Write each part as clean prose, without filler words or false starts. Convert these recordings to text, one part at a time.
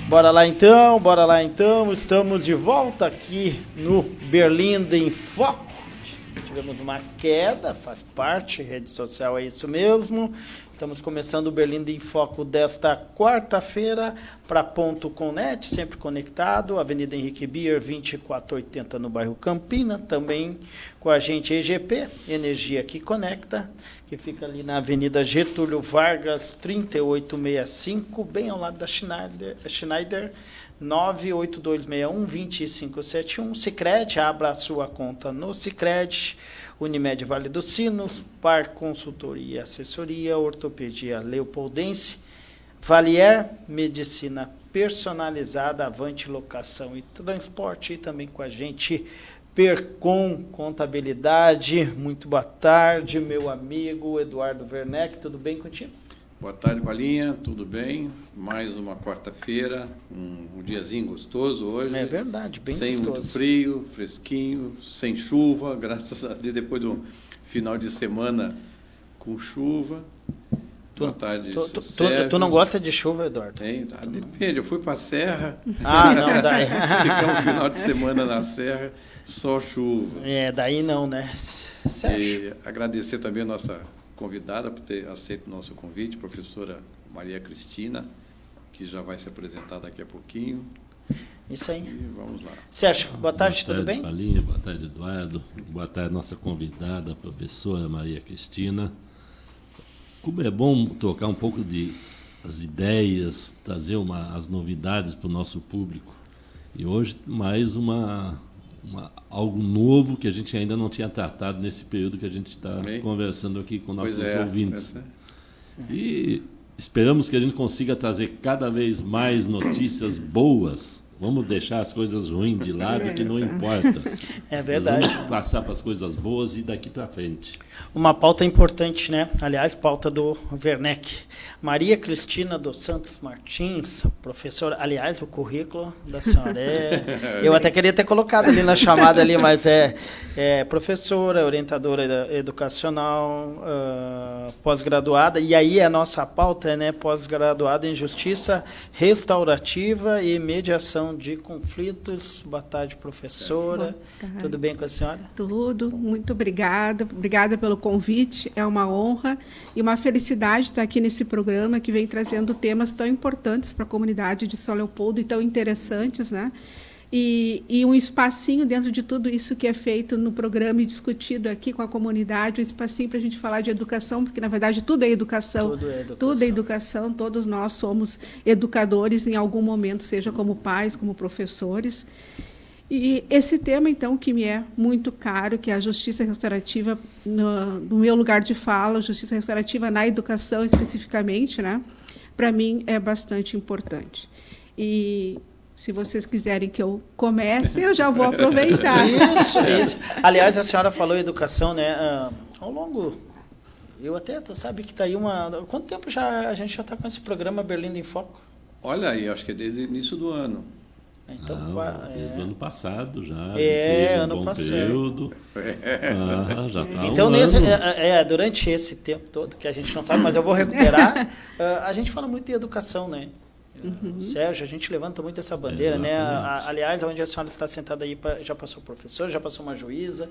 Bora lá então, estamos de volta aqui no Berlinda em Foco. Tivemos uma queda, faz parte, rede social é isso mesmo. Estamos começando o Berlinda em Foco desta quarta-feira para Ponto Connet, sempre conectado, Avenida Henrique Bier, 2480 no bairro Campina, também com a gente EGP, Energia que Conecta, que fica ali na Avenida Getúlio Vargas, 3865, bem ao lado da Schneider 98261-2571. Sicredi, abra a sua conta no Sicredi. Unimed Vale dos Sinos, Par Consultoria e Assessoria, Ortopedia Leopoldense, Valier, Medicina Personalizada, Avante Locação e Transporte, e também com a gente Percom Contabilidade. Muito boa tarde, meu amigo Eduardo Werneck, tudo bem contigo? Boa tarde, Palinha, tudo bem? Mais uma quarta-feira, um diazinho gostoso hoje. É verdade, bem sem gostoso. Sem muito frio, fresquinho, sem chuva, graças a Deus, depois do final de semana com chuva. Boa tarde, tu não gosta de chuva, Eduardo? Depende, eu fui para a serra. Ah, não, daí. Ficamos um final de semana na serra, só chuva. Daí não, né? E agradecer também a nossa convidada por ter aceito o nosso convite, professora Maria Cristina, que já vai se apresentar daqui a pouquinho. Isso aí. E vamos lá. Sérgio, boa tarde, tudo bem? Boa tarde, Palinha, boa tarde, Eduardo. Boa tarde, nossa convidada, a professora Maria Cristina. Como é bom tocar um pouco de as ideias, trazer as novidades para o nosso público. E hoje, mais algo novo que a gente ainda não tinha tratado nesse período que a gente está conversando aqui com nossos ouvintes. E esperamos que a gente consiga trazer cada vez mais notícias boas. Vamos deixar as coisas ruins de lado, que não importa. É verdade. Vamos passar para as coisas boas e daqui para frente. Uma pauta importante, né? Aliás, pauta do Werneck. Maria Cristina dos Santos Martins, professora. Aliás, o currículo da senhora eu até queria ter colocado ali na chamada ali, mas é professora, orientadora educacional, pós-graduada. E aí a nossa pauta é, né, pós-graduada em Justiça Restaurativa e Mediação de Conflitos. Boa tarde, professora. Boa tarde. Tudo bem com a senhora? Tudo, muito obrigada. Obrigada pelo convite, é uma honra e uma felicidade estar aqui nesse programa que vem trazendo temas tão importantes para a comunidade de São Leopoldo e tão interessantes, né? E um espacinho dentro de tudo isso que é feito no programa e discutido aqui com a comunidade, um espacinho para a gente falar de educação, porque, na verdade, tudo é educação. Tudo é educação, todos nós somos educadores em algum momento, seja como pais, como professores. E esse tema, então, que me é muito caro, que é a justiça restaurativa, no meu lugar de fala, justiça restaurativa na educação especificamente, né? Para mim é bastante importante. E se vocês quiserem que eu comece, eu já vou aproveitar. Isso. Aliás, a senhora falou educação, né? Ao longo... Eu até, tu sabe que está aí uma... Quanto tempo a gente já está com esse programa Berlinda em Foco? Olha aí, acho que é desde o início do ano. Então, desde o ano passado já. Ano passado. Já está então, durante esse tempo todo, que a gente não sabe, mas eu vou recuperar, a gente fala muito de educação, né? Uhum. Sérgio, a gente levanta muito essa bandeira, né? Aliás, onde a senhora está sentada aí, já passou professor, já passou uma juíza,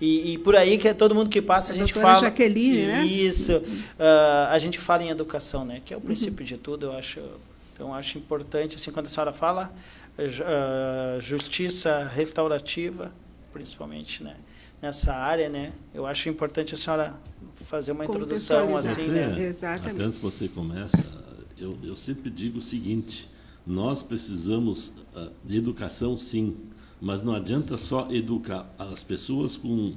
e por aí, que é todo mundo que passa, a gente fala... Jaqueline, né? Isso. A gente fala em educação, né? Que é o princípio de tudo, eu acho. Então, acho importante, assim, quando a senhora fala... justiça restaurativa, principalmente, né, nessa área, né? Eu acho importante a senhora fazer uma introdução assim, né? Exatamente. Até antes que você começa, eu sempre digo o seguinte: nós precisamos de educação, sim, mas não adianta só educar as pessoas com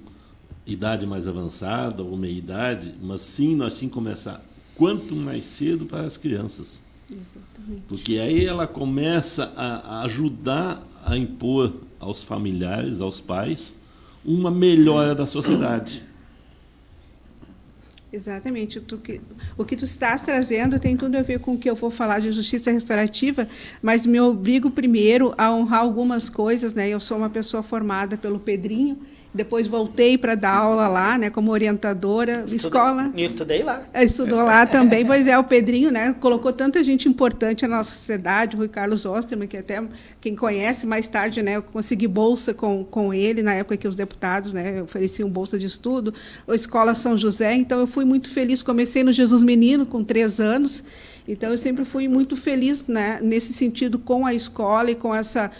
idade mais avançada ou meia idade, mas sim nós sim começar quanto mais cedo para as crianças. Exatamente. Porque aí ela começa a ajudar a impor aos familiares, aos pais, uma melhora da sociedade. Exatamente. O que tu estás trazendo tem tudo a ver com o que eu vou falar de justiça restaurativa, mas me obrigo primeiro a honrar algumas coisas, né? Eu sou uma pessoa formada pelo Pedrinho, depois voltei para dar aula lá, né, como orientadora, escola. Estudei lá. Estudou lá também, pois é, o Pedrinho, né, colocou tanta gente importante na nossa sociedade, o Rui Carlos Osterman, que até quem conhece mais tarde, né, eu consegui bolsa com ele, na época que os deputados, né, ofereciam bolsa de estudo, a Escola São José, então eu fui muito feliz, comecei no Jesus Menino com 3 anos, então eu sempre fui muito feliz, né, nesse sentido com a escola e com essa,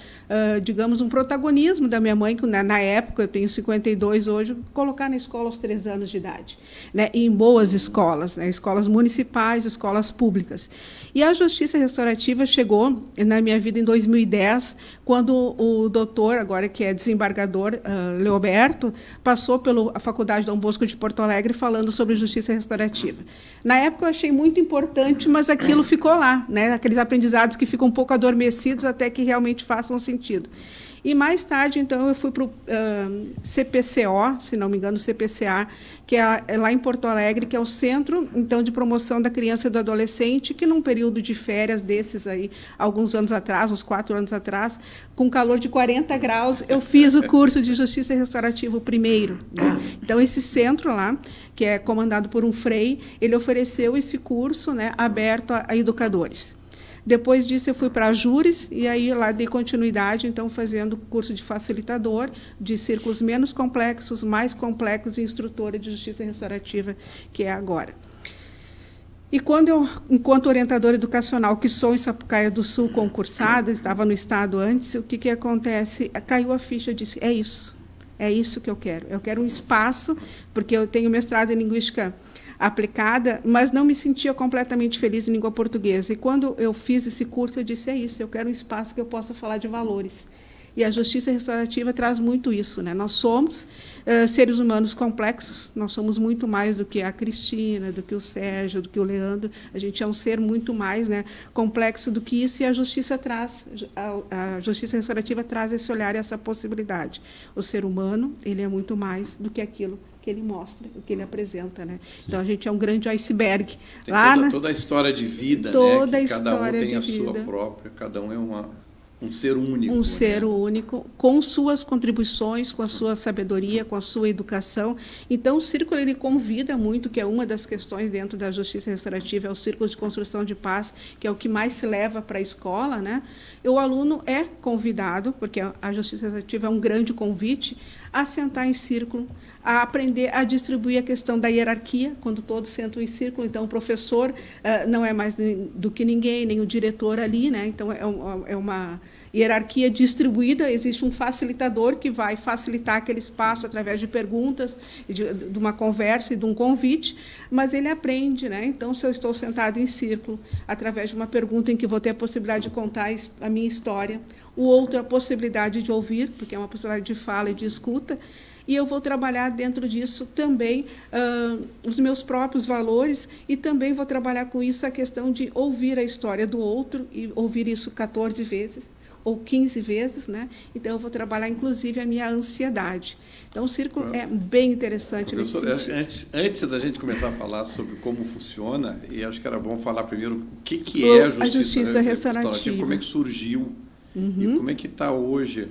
digamos, um protagonismo da minha mãe, que na época, eu tenho 52 hoje, colocar na escola aos 3 anos de idade, né, em boas escolas, né, escolas municipais, escolas públicas. E a justiça restaurativa chegou na minha vida em 2010, quando o doutor, agora que é desembargador, Leoberto, passou pela Faculdade Dom Bosco de Porto Alegre falando sobre justiça restaurativa. Na época eu achei muito importante, mas aquilo ficou lá, né? Aqueles aprendizados que ficam um pouco adormecidos até que realmente façam sentido. E mais tarde, então, eu fui para o CPCO, se não me engano, CPCA, que é lá em Porto Alegre, que é o Centro, então, de Promoção da Criança e do Adolescente, que num período de férias desses aí, alguns anos atrás, uns 4 anos atrás, com calor de 40 graus, eu fiz o curso de Justiça Restaurativa, o primeiro, né? Então, esse centro lá, que é comandado por um frei, ele ofereceu esse curso, né, aberto a educadores. Depois disso, eu fui para a Júris, e aí lá dei continuidade, então, fazendo curso de facilitador, de círculos menos complexos, mais complexos, e instrutora de justiça restaurativa, que é agora. E quando eu, enquanto orientadora educacional, que sou em Sapucaia do Sul, concursada, estava no Estado antes, o que acontece? Caiu a ficha, eu disse, é isso que eu quero um espaço, porque eu tenho mestrado em Linguística aplicada, mas não me sentia completamente feliz em língua portuguesa. E quando eu fiz esse curso, eu disse, eu quero um espaço que eu possa falar de valores. E a justiça restaurativa traz muito isso, né? Nós somos seres humanos complexos, nós somos muito mais do que a Cristina, do que o Sérgio, do que o Leandro, a gente é um ser muito mais, né, complexo do que isso, e a justiça justiça restaurativa traz esse olhar e essa possibilidade. O ser humano, ele é muito mais do que aquilo que ele mostra, o que ele apresenta, né? Então a gente é um grande iceberg. Tem lá toda a história de vida, toda né? Que cada um tem a vida. sua própria, cada um é um ser único. Um ser único, com suas contribuições, com a sua sabedoria, com a sua educação. Então, o círculo ele convida muito, que é uma das questões dentro da justiça restaurativa, é o círculo de construção de paz, que é o que mais se leva para a escola, né? E o aluno é convidado, porque a justiça restaurativa é um grande convite, a sentar em círculo, a aprender a distribuir a questão da hierarquia, quando todos sentam em círculo. Então, o professor não é mais do que ninguém, nem o diretor ali, né? Então, é uma hierarquia distribuída, existe um facilitador que vai facilitar aquele espaço através de perguntas, de uma conversa e de um convite, mas ele aprende, né? Então, se eu estou sentado em círculo, através de uma pergunta em que vou ter a possibilidade de contar a minha história, o outro a possibilidade de ouvir, porque é uma possibilidade de fala e de escuta, e eu vou trabalhar dentro disso também os meus próprios valores, e também vou trabalhar com isso a questão de ouvir a história do outro, e ouvir isso 14 vezes, ou 15 vezes, né? Então, eu vou trabalhar, inclusive, a minha ansiedade. Então, o círculo é bem interessante nesse sentido. Antes da gente começar a falar sobre como funciona, e acho que era bom falar primeiro o que é a justiça restaurativa, como é que surgiu, e como é que está hoje,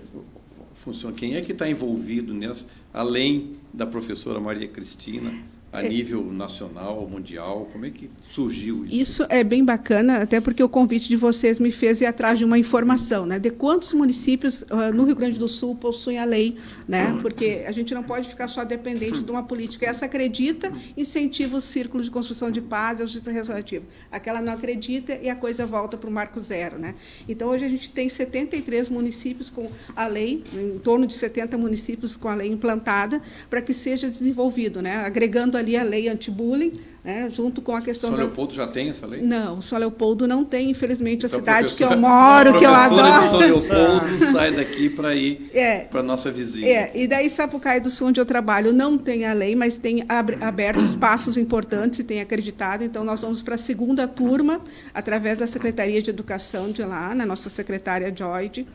funciona, quem é que está envolvido nessa, além da professora Maria Cristina, a nível nacional, mundial, como é que surgiu isso? Isso é bem bacana, até porque o convite de vocês me fez ir atrás de uma informação, né? De quantos municípios no Rio Grande do Sul possuem a lei, né? Porque a gente não pode ficar só dependente de uma política. Essa acredita, incentiva o círculo de construção de paz e a justiça restaurativa. Aquela não acredita e a coisa volta para o marco zero, né? Então, hoje a gente tem 73 municípios com a lei, em torno de 70 municípios com a lei implantada, para que seja desenvolvido, né? Agregando ali a lei anti-bullying, né, junto com a questão São Leopoldo já tem essa lei? Não, São Leopoldo não tem, infelizmente, então, a cidade que eu moro, que eu adoro. São Leopoldo sai daqui para ir para a nossa vizinha. E daí Sapucaia do Sul, onde eu trabalho, não tem a lei, mas tem aberto espaços importantes e tem acreditado. Então, nós vamos para a segunda turma, através da Secretaria de Educação de lá, na nossa secretária Joyce,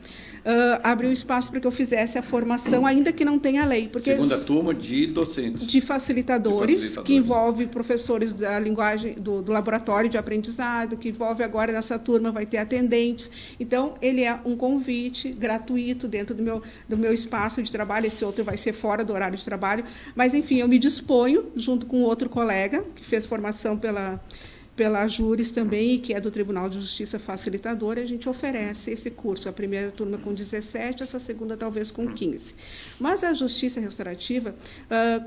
abriu espaço para que eu fizesse a formação, ainda que não tenha lei. Porque segunda turma de docentes. De facilitadores, que envolve professores professores da linguagem do laboratório de aprendizado, que envolve agora nessa turma, vai ter atendentes. Então, ele é um convite gratuito dentro do meu espaço de trabalho, esse outro vai ser fora do horário de trabalho, mas, enfim, eu me disponho, junto com outro colega, que fez formação pela Júris também, que é do Tribunal de Justiça Facilitadora, a gente oferece esse curso, a primeira turma com 17, essa segunda talvez com 15. Mas a justiça restaurativa,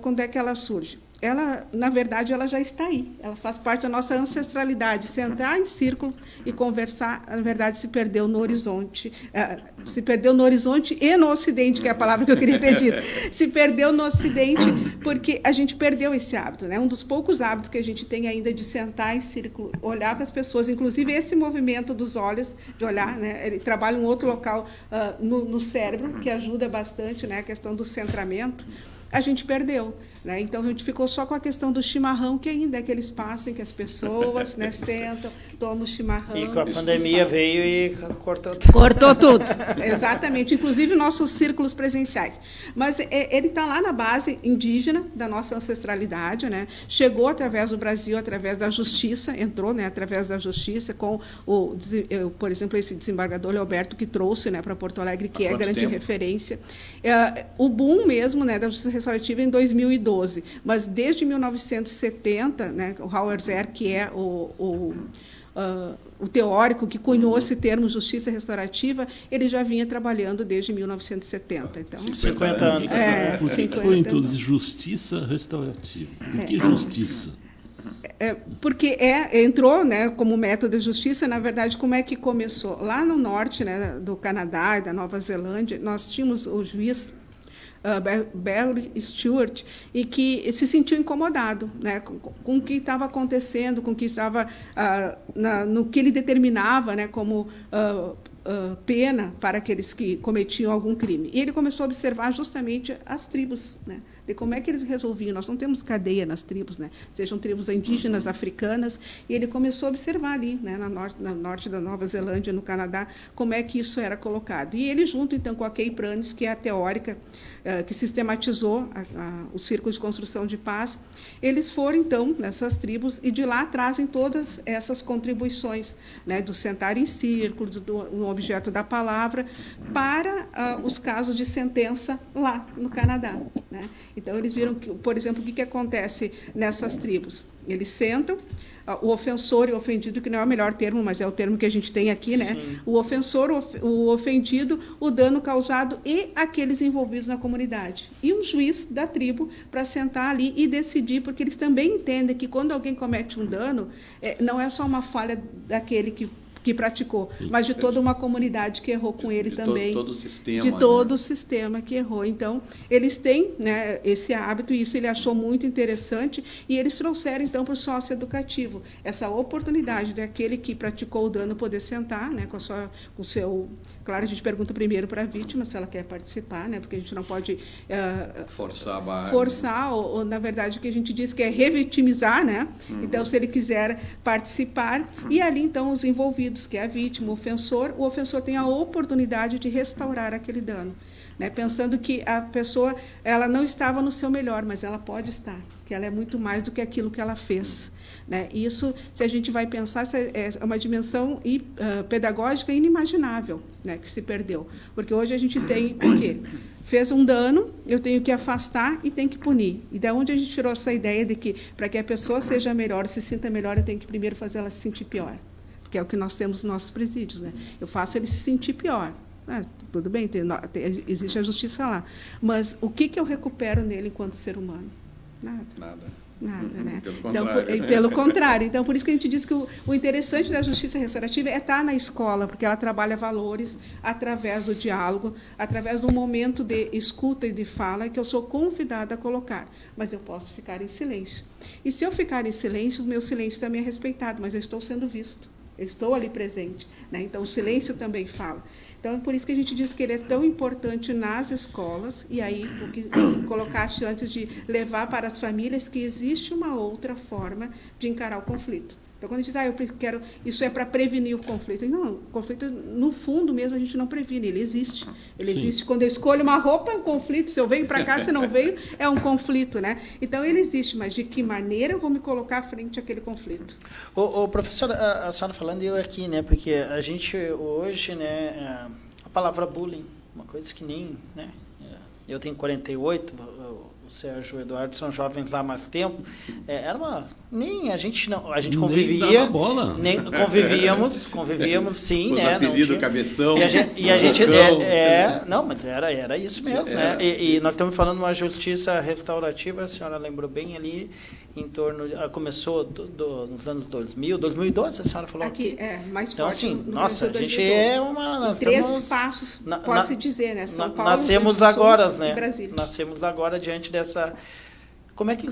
quando é que ela surge? Ela, na verdade, ela já está aí, ela faz parte da nossa ancestralidade, sentar em círculo e conversar, na verdade, se perdeu no horizonte e no Ocidente, que é a palavra que eu queria ter dito, se perdeu no Ocidente porque a gente perdeu esse hábito, né? Um dos poucos hábitos que a gente tem ainda de sentar em círculo, olhar para as pessoas, inclusive esse movimento dos olhos, de olhar, né? Ele trabalha um outro local no cérebro, que ajuda bastante, né? A questão do centramento, a gente perdeu. Né? Então, a gente ficou só com a questão do chimarrão, que ainda é aquele espaço em que as pessoas, né, sentam, tomam chimarrão. E com a pandemia veio e cortou tudo. Cortou tudo, exatamente, inclusive nossos círculos presenciais. Mas ele está lá na base indígena da nossa ancestralidade, né? Chegou através do Brasil, através da justiça, entrou, né, através da justiça, com, por exemplo, esse desembargador Leoberto, que trouxe, né, para Porto Alegre, que é grande referência. O boom mesmo, né, da justiça restaurativa em 2012. Mas desde 1970, né, o Howard Zer, que é o teórico que cunhou esse termo justiça restaurativa, ele já vinha trabalhando desde 1970. Então, 50 anos. Foi de justiça restaurativa. Por que justiça? Porque entrou, né, como método de justiça. Na verdade, como é que começou? Lá no norte, né, do Canadá e da Nova Zelândia, nós tínhamos o juiz Barry Stewart, e que se sentiu incomodado, né, com o que estava acontecendo, com o que estava no que ele determinava, né, como pena para aqueles que cometiam algum crime. E ele começou a observar justamente as tribos, né, de como é que eles resolviam. Nós não temos cadeia nas tribos, né, sejam tribos indígenas, africanas, e ele começou a observar ali, né, no norte da Nova Zelândia, no Canadá, como é que isso era colocado. E ele, junto então com a Kay Pranes, que é a teórica que sistematizou o Círculo de Construção de Paz, eles foram, então, nessas tribos, e de lá trazem todas essas contribuições, né, do sentar em círculo, do objeto da palavra, para os casos de sentença lá no Canadá. Né? Então, eles viram, que, por exemplo, o que acontece nessas tribos. Eles sentam, o ofensor e o ofendido, que não é o melhor termo, mas é o termo que a gente tem aqui, né? Sim. O ofensor, o ofendido, o dano causado e aqueles envolvidos na comunidade. E um juiz da tribo para sentar ali e decidir, porque eles também entendem que quando alguém comete um dano, não é só uma falha daquele que praticou, sim, mas de toda uma comunidade que errou com ele também. Todo o sistema, de todo, né, o sistema que errou. Então, eles têm, né, esse hábito, e isso ele achou muito interessante, e eles trouxeram, então, para o socioeducativo essa oportunidade daquele que praticou o dano poder sentar, né, com o seu... Claro, a gente pergunta primeiro para a vítima se ela quer participar, né, porque a gente não pode forçar a barra. Forçar, ou, na verdade, o que a gente diz que é revitimizar, né? Uhum. Então, se ele quiser participar, e ali, então, os envolvidos, que é a vítima, o ofensor tem a oportunidade de restaurar aquele dano, né? Pensando que a pessoa ela não estava no seu melhor, mas ela pode estar, que ela é muito mais do que aquilo que ela fez. Né? Isso, se a gente vai pensar, é uma dimensão pedagógica inimaginável, né, que se perdeu. Porque hoje a gente tem o quê? Fez um dano, eu tenho que afastar e tenho que punir. E da onde a gente tirou essa ideia de que, para que a pessoa seja melhor, se sinta melhor, eu tenho que primeiro fazer ela se sentir pior? Que é o que nós temos nos nossos presídios. Né? Eu faço ele se sentir pior. Tudo bem, existe a justiça lá. Mas o que eu recupero nele enquanto ser humano? Nada. Nada, né? Pelo contrário. Então, por isso que a gente diz que o interessante da justiça restaurativa é estar na escola, porque ela trabalha valores através do diálogo, através do momento de escuta e de fala que eu sou convidada a colocar. Mas eu posso ficar em silêncio. E se eu ficar em silêncio, o meu silêncio também é respeitado, mas eu estou sendo visto. Eu estou ali presente. Né? Então, o silêncio também fala. Então, é por isso que a gente diz que ele é tão importante nas escolas, e aí, o que colocaste antes de levar para as famílias, que existe uma outra forma de encarar o conflito. Então, quando a gente diz, eu quero, isso é para prevenir o conflito. Não, o conflito, no fundo mesmo, a gente não previne, ele existe. Ele existe quando eu escolho uma roupa, é um conflito, se eu venho para cá, se não venho, é um conflito, né? Então, ele existe, mas de que maneira eu vou me colocar frente àquele conflito? Professora, a senhora falando, e eu aqui, né, porque a gente hoje, né, a palavra bullying, uma coisa que nem, né, eu tenho 48, o Sérgio e o Eduardo são jovens lá há mais tempo, era uma, nem a gente convivia, nem convivíamos sim, né, apelido, cabeção, e a gente não, mas era isso mesmo, né? E nós estamos falando de uma justiça restaurativa, a senhora lembrou bem ali, em torno, começou nos anos 2000, 2012, a senhora falou aqui. Mais então, forte. Então, assim, nossa, a gente é uma... Nós 3 passos, pode-se dizer, né? São Paulo, nascemos Sul, agora, né? Brasília. Nascemos agora diante dessa... Como é que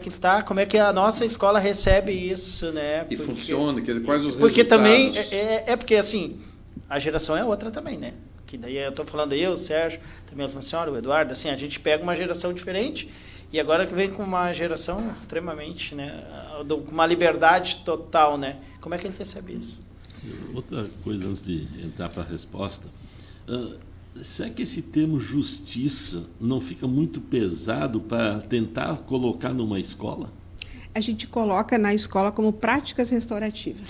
está? Como é que a nossa escola recebe isso, né? E funciona, quais os porque resultados? Também, porque, assim, a geração é outra também, né? Que daí eu estou falando o Sérgio, também a senhora, o Eduardo, assim, a gente pega uma geração diferente e agora que vem com uma geração extremamente, né? Com uma liberdade total, né? Como é que eles recebem isso? Outra coisa, antes de entrar para a resposta, será que esse termo justiça não fica muito pesado para tentar colocar numa escola? A gente coloca na escola como práticas restaurativas.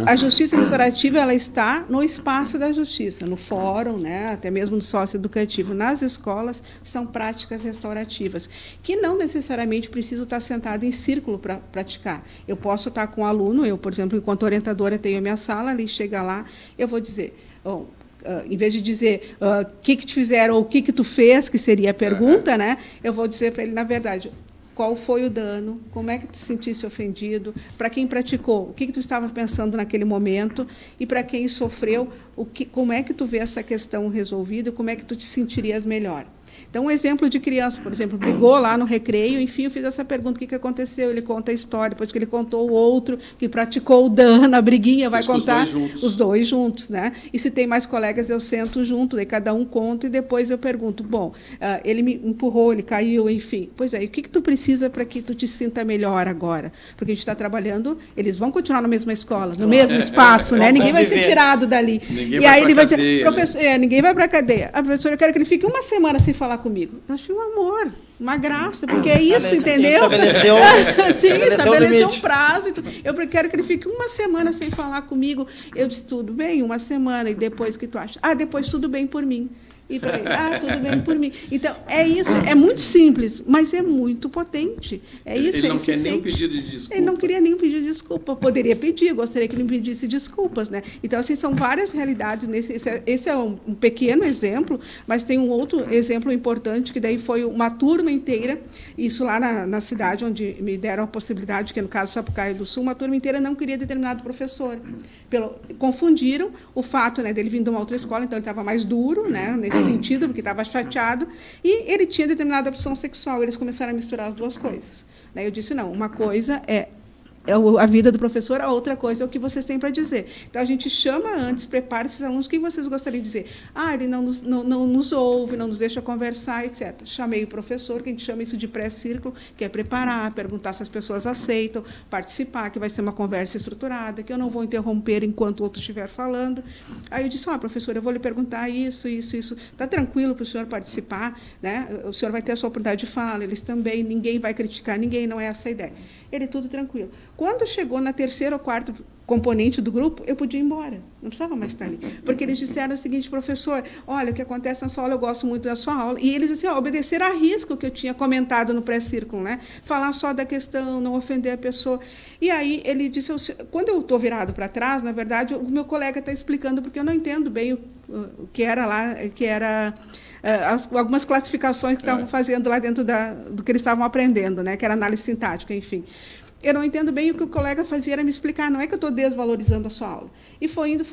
A justiça restaurativa, ela está no espaço da justiça, no fórum, né, até mesmo no socioeducativo. Nas escolas, são práticas restaurativas, que não necessariamente precisam estar sentado em círculo para praticar. Eu posso estar com um aluno, eu, por exemplo, enquanto orientadora, tenho a minha sala, ele chega lá, eu vou dizer... em vez de dizer o que te fizeram ou o que tu fez, que seria a pergunta, né? Eu vou dizer para ele, na verdade, qual foi o dano, como é que tu se sentisse ofendido, para quem praticou, o que tu estava pensando naquele momento, e para quem sofreu, como é que tu vê essa questão resolvida, como é que tu te sentirias melhor. Então, um exemplo de criança, por exemplo, brigou lá no recreio, enfim, eu fiz essa pergunta, o que aconteceu? Ele conta a história, depois que ele contou o outro, que praticou o dano, a briguinha, vai contar os dois juntos, né? E se tem mais colegas, eu sento junto, daí cada um conta, e depois eu pergunto, ele me empurrou, ele caiu, enfim. Pois é, e o que tu precisa para que tu te sinta melhor agora? Porque a gente está trabalhando, eles vão continuar na mesma escola, no mesmo espaço, né? Ninguém vai ser tirado dali. E aí ele vai dizer, professor, ninguém vai para a cadeia. A professora, eu quero que ele fique uma semana sem falar comigo. Eu achei um amor, uma graça, porque é isso, entendeu? Estabeleceu um prazo. Eu quero que ele fique uma semana sem falar comigo. Eu disse, tudo bem, uma semana. E depois, o que tu acha? Depois tudo bem por mim. E para ele, tudo bem por mim. Então, é isso, é muito simples, mas é muito potente. É isso, ele não quer nem um pedido de desculpa. Ele não queria nem um pedido de desculpa. Poderia pedir, gostaria que ele me pedisse desculpas, né? Então, assim, são várias realidades. Esse é um pequeno exemplo, mas tem um outro exemplo importante, que daí foi uma turma inteira, isso lá na cidade onde me deram a possibilidade, que no caso Sapucaí do Sul, uma turma inteira não queria determinado professor. Confundiram o fato, né, dele vir de uma outra escola, então ele estava mais duro, né, nesse sentido, porque estava chateado, e ele tinha determinada opção sexual. Eles começaram a misturar as duas coisas. Daí eu disse, não, uma coisa é a vida do professor, a outra coisa é o que vocês têm para dizer. Então, a gente chama antes, prepara esses alunos, o que vocês gostariam de dizer? Ele não nos ouve, não nos deixa conversar, etc. Chamei o professor, que a gente chama isso de pré-círculo, que é preparar, perguntar se as pessoas aceitam, participar, que vai ser uma conversa estruturada, que eu não vou interromper enquanto o outro estiver falando. Aí eu disse, professor, eu vou lhe perguntar isso. Está tranquilo para o senhor participar? Né? O senhor vai ter a sua oportunidade de fala, eles também, ninguém vai criticar ninguém, não é essa a ideia. Ele, tudo tranquilo. Quando chegou na terceira ou quarta componente do grupo, eu podia ir embora, não precisava mais estar ali. Porque eles disseram o seguinte, professor, olha, o que acontece na sua aula, eu gosto muito da sua aula. E eles, assim, obedeceram à risca o que eu tinha comentado no pré-círculo, né? Falar só da questão, não ofender a pessoa. E aí ele disse, quando eu estou virado para trás, na verdade, o meu colega está explicando, porque eu não entendo bem o que era lá, que era... algumas classificações que estavam fazendo lá dentro do que eles estavam aprendendo, né, que era análise sintática, enfim. eu não entendo bem, o que o colega fazia era me explicar, não é que eu estou desvalorizando a sua aula. E foi indo,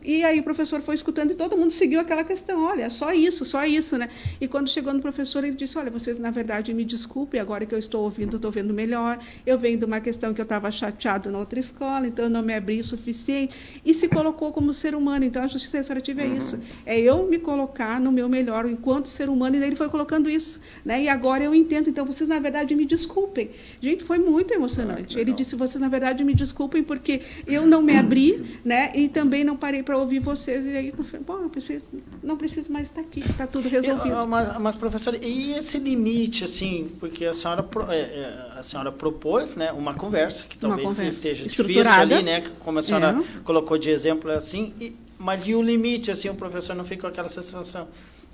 e aí o professor foi escutando e todo mundo seguiu aquela questão, olha, é só isso, né? E quando chegou no professor, ele disse, olha, vocês, na verdade, me desculpem, agora que eu estou vendo melhor, eu venho de uma questão que eu estava chateado na outra escola, então eu não me abri o suficiente, e se colocou como ser humano. Então, a justiça restaurativa é isso, é eu me colocar no meu melhor enquanto ser humano, e daí ele foi colocando isso, né? E agora eu entendo, então vocês, na verdade, me desculpem. Gente, foi muito emocionante. Ele disse, vocês, na verdade, me desculpem, porque eu não me abri, né? E também não parei para ouvir vocês. E aí, bom, eu pensei, não preciso mais estar aqui, está tudo resolvido. Mas, professora, e esse limite, assim, porque a senhora propôs, né, uma conversa, que talvez esteja difícil ali, né? Como a senhora colocou de exemplo, assim, mas e o limite, assim, o professor não fica com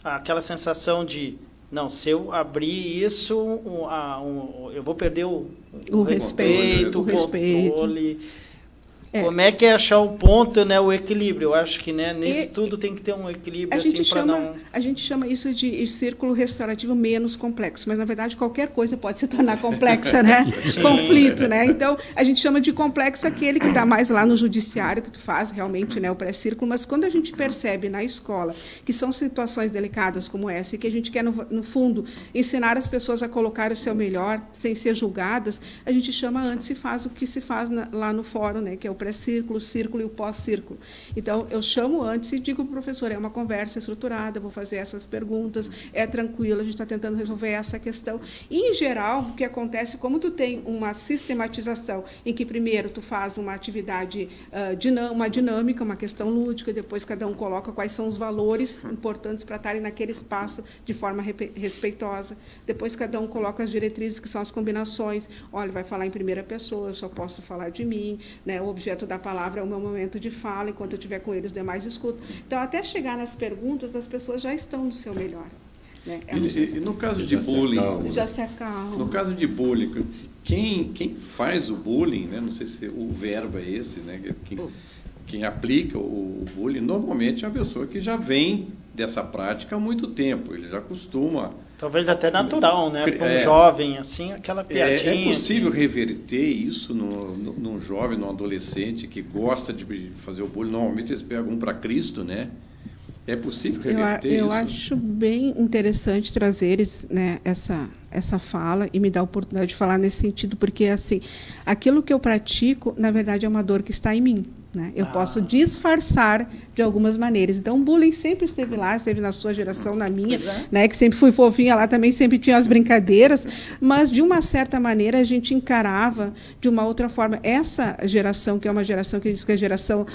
aquela sensação de, não, se eu abrir isso, eu vou perder o respeito, o controle. Como é que é achar o ponto, né, o equilíbrio? Eu acho que, né, nisso tudo tem que ter um equilíbrio, assim, para não... A gente chama isso de círculo restaurativo menos complexo, mas, na verdade, qualquer coisa pode se tornar complexa, né? Conflito, né? Então, a gente chama de complexo aquele que está mais lá no judiciário, que tu faz realmente, né, o pré-círculo, mas quando a gente percebe na escola que são situações delicadas como essa, e que a gente quer, no fundo, ensinar as pessoas a colocar o seu melhor, sem ser julgadas, a gente chama antes e faz o que se faz lá no fórum, né, que é o pré-círculo, o círculo e o pós-círculo. Então, eu chamo antes e digo para o professor, é uma conversa estruturada, vou fazer essas perguntas, é tranquilo, a gente está tentando resolver essa questão. E, em geral, o que acontece, como tu tem uma sistematização em que, primeiro, tu faz uma atividade, uma dinâmica, uma questão lúdica, depois cada um coloca quais são os valores importantes para estarem naquele espaço de forma respeitosa, depois cada um coloca as diretrizes, que são as combinações, olha, vai falar em primeira pessoa, eu só posso falar de mim, né? O objeto da palavra é o meu momento de fala, enquanto eu estiver com ele, os demais escutam. Então, até chegar nas perguntas, as pessoas já estão no seu melhor. Né? E no caso de bullying... Já se acalma. No caso de bullying, quem faz o bullying, né? Não sei se o verbo é esse, né? Quem aplica o bullying, normalmente é a pessoa que já vem dessa prática há muito tempo, ele já costuma... Talvez até natural, né? Para um jovem, assim, aquela piadinha. É possível reverter isso num jovem, num adolescente que gosta de fazer o bullying? Normalmente eles pegam para Cristo, né? É possível reverter isso? Eu acho bem interessante trazer, né, essa fala e me dar a oportunidade de falar nesse sentido, porque, assim, aquilo que eu pratico, na verdade, é uma dor que está em mim. Né? Eu posso disfarçar de algumas maneiras. Então, o bullying sempre esteve lá, esteve na sua geração, na minha, né? Que sempre fui fofinha lá, também sempre tinha as brincadeiras, mas, de uma certa maneira, a gente encarava de uma outra forma. Essa geração, que é uma geração que diz que é a geração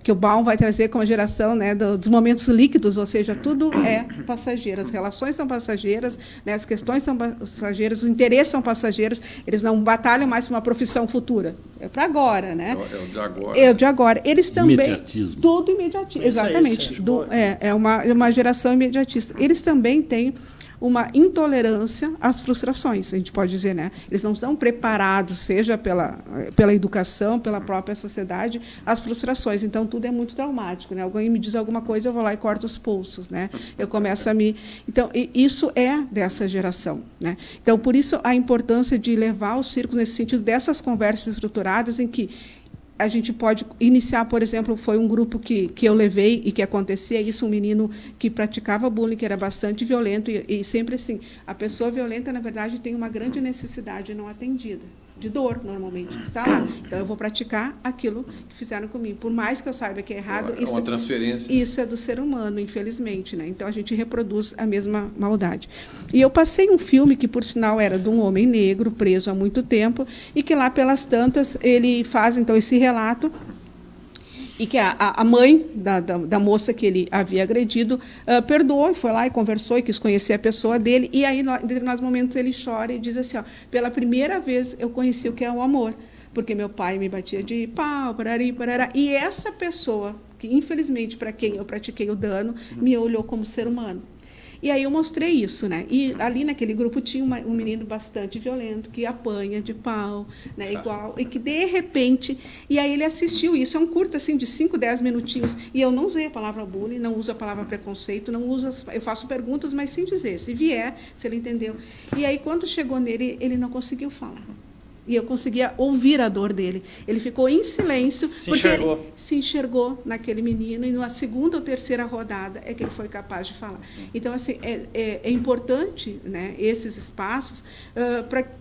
que o Baum vai trazer como a geração, né, dos momentos líquidos, ou seja, tudo é passageiro. As relações são passageiras, né, as questões são passageiras, os interesses são passageiros, eles não batalham mais por uma profissão futura. É para agora, né? É o de agora. É o de agora. Eles também... Imediatismo. Tudo imediatismo, exatamente. É uma geração imediatista. Eles também têm uma intolerância às frustrações, a gente pode dizer, né? Eles não estão preparados, seja pela educação, pela própria sociedade, às frustrações. Então, tudo é muito traumático, né? Alguém me diz alguma coisa, eu vou lá e corto os pulsos, né? Eu começo a me... Então, isso é dessa geração, né? Então, por isso, a importância de levar os círculos nesse sentido, dessas conversas estruturadas em que a gente pode iniciar, por exemplo, foi um grupo que eu levei e que acontecia isso, um menino que praticava bullying, que era bastante violento, e sempre assim, a pessoa violenta, na verdade, tem uma grande necessidade não atendida, de dor, normalmente, que está lá. Então, eu vou praticar aquilo que fizeram comigo. Por mais que eu saiba que é errado... É uma transferência. Isso é do ser humano, infelizmente. Né? Então, a gente reproduz a mesma maldade. E eu passei um filme que, por sinal, era de um homem negro, preso há muito tempo, e que lá, pelas tantas, ele faz, então, esse relato, e que a mãe da moça que ele havia agredido perdoou, foi lá e conversou e quis conhecer a pessoa dele, e aí, em determinados momentos, ele chora e diz assim, pela primeira vez eu conheci o que é o amor, porque meu pai me batia de pau, parari, parará, e essa pessoa, que infelizmente para quem eu pratiquei o dano, me olhou como ser humano. E aí eu mostrei isso, né? E ali naquele grupo tinha um menino bastante violento, que apanha de pau, né? Igual, e que de repente... E aí ele assistiu isso, é um curto assim, de 5, 10 minutinhos, e eu não usei a palavra bullying, não uso a palavra preconceito, não uso eu faço perguntas, mas sem dizer, se vier, se ele entendeu. E aí, quando chegou nele, ele não conseguiu falar. E eu conseguia ouvir a dor dele. Ele ficou em silêncio, porque ele se enxergou naquele menino, e na segunda ou terceira rodada é que ele foi capaz de falar. Então, assim, é importante, né, esses espaços,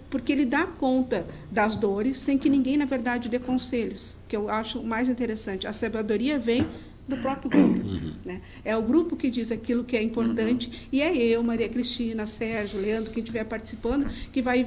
porque ele dá conta das dores sem que ninguém, na verdade, dê conselhos, que eu acho mais interessante. A sabedoria vem do próprio grupo. Né? É o grupo que diz aquilo que é importante, e é eu, Maria Cristina, Sérgio, Leandro, quem estiver participando, que vai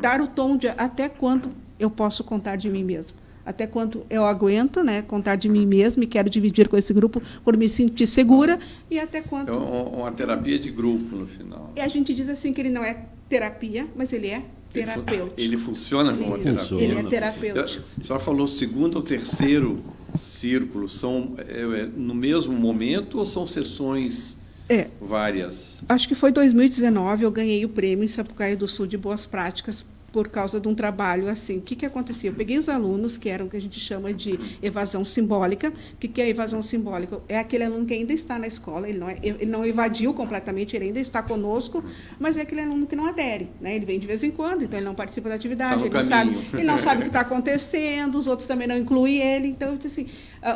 dar o tom de até quanto eu posso contar de mim mesmo. Até quanto eu aguento, né, contar de mim mesmo e quero dividir com esse grupo por me sentir segura, e até quanto... É uma terapia de grupo, no final. E a gente diz assim que ele não é terapia, mas ele é terapêutico. Ele funciona como uma terapia. Ele é terapêutico. A senhora falou segundo ou terceiro círculo, são no mesmo momento ou são sessões várias? Acho que foi 2019, eu ganhei o prêmio em Sapucaí do Sul de Boas Práticas por causa de um trabalho assim. O que acontecia? Eu peguei os alunos, que eram o que a gente chama de evasão simbólica. O que é evasão simbólica? É aquele aluno que ainda está na escola, ele não evadiu completamente, ele ainda está conosco, mas é aquele aluno que não adere. Né? Ele vem de vez em quando, então ele não participa da atividade, ele não sabe o que está acontecendo, os outros também não incluem ele. Então, eu disse assim,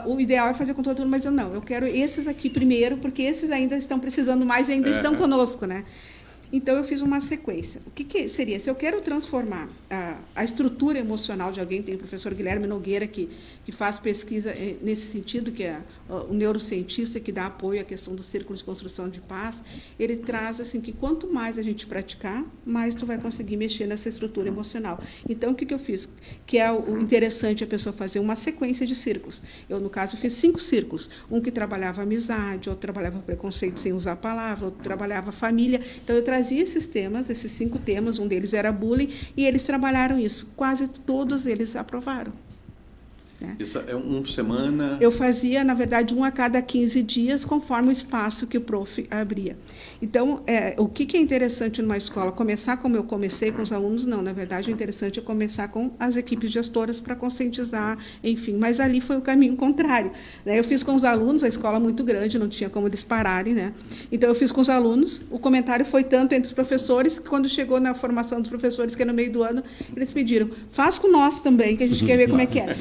o ideal é fazer com todo mundo, mas eu quero esses aqui primeiro, porque esses ainda estão precisando mais e ainda estão conosco, né? Então, eu fiz uma sequência. O que seria? Se eu quero transformar a estrutura emocional de alguém, tem o professor Guilherme Nogueira, que faz pesquisa nesse sentido, que é o neurocientista que dá apoio à questão do círculo de construção de paz, ele traz assim, que quanto mais a gente praticar, mais tu vai conseguir mexer nessa estrutura emocional. Então, o que eu fiz? Que é o interessante a pessoa fazer uma sequência de círculos. Eu, no caso, fiz 5 círculos. Um que trabalhava amizade, outro trabalhava preconceito sem usar a palavra, outro trabalhava família. Então, eu trazia esses temas, esses 5 temas, um deles era bullying, e eles trabalharam isso. Quase todos eles aprovaram. Né? Isso é uma semana? Eu fazia, na verdade, 1 a cada 15 dias, conforme o espaço que o prof abria. Então, o que é interessante numa escola? Começar como eu comecei com os alunos? Não, na verdade, o interessante é começar com as equipes gestoras para conscientizar, enfim. Mas ali foi o caminho contrário. Né? Eu fiz com os alunos, a escola muito grande, não tinha como eles pararem. Né? Então, eu fiz com os alunos, o comentário foi tanto entre os professores, que quando chegou na formação dos professores, que é no meio do ano, eles pediram, faz com nós também, que a gente quer ver como é que é.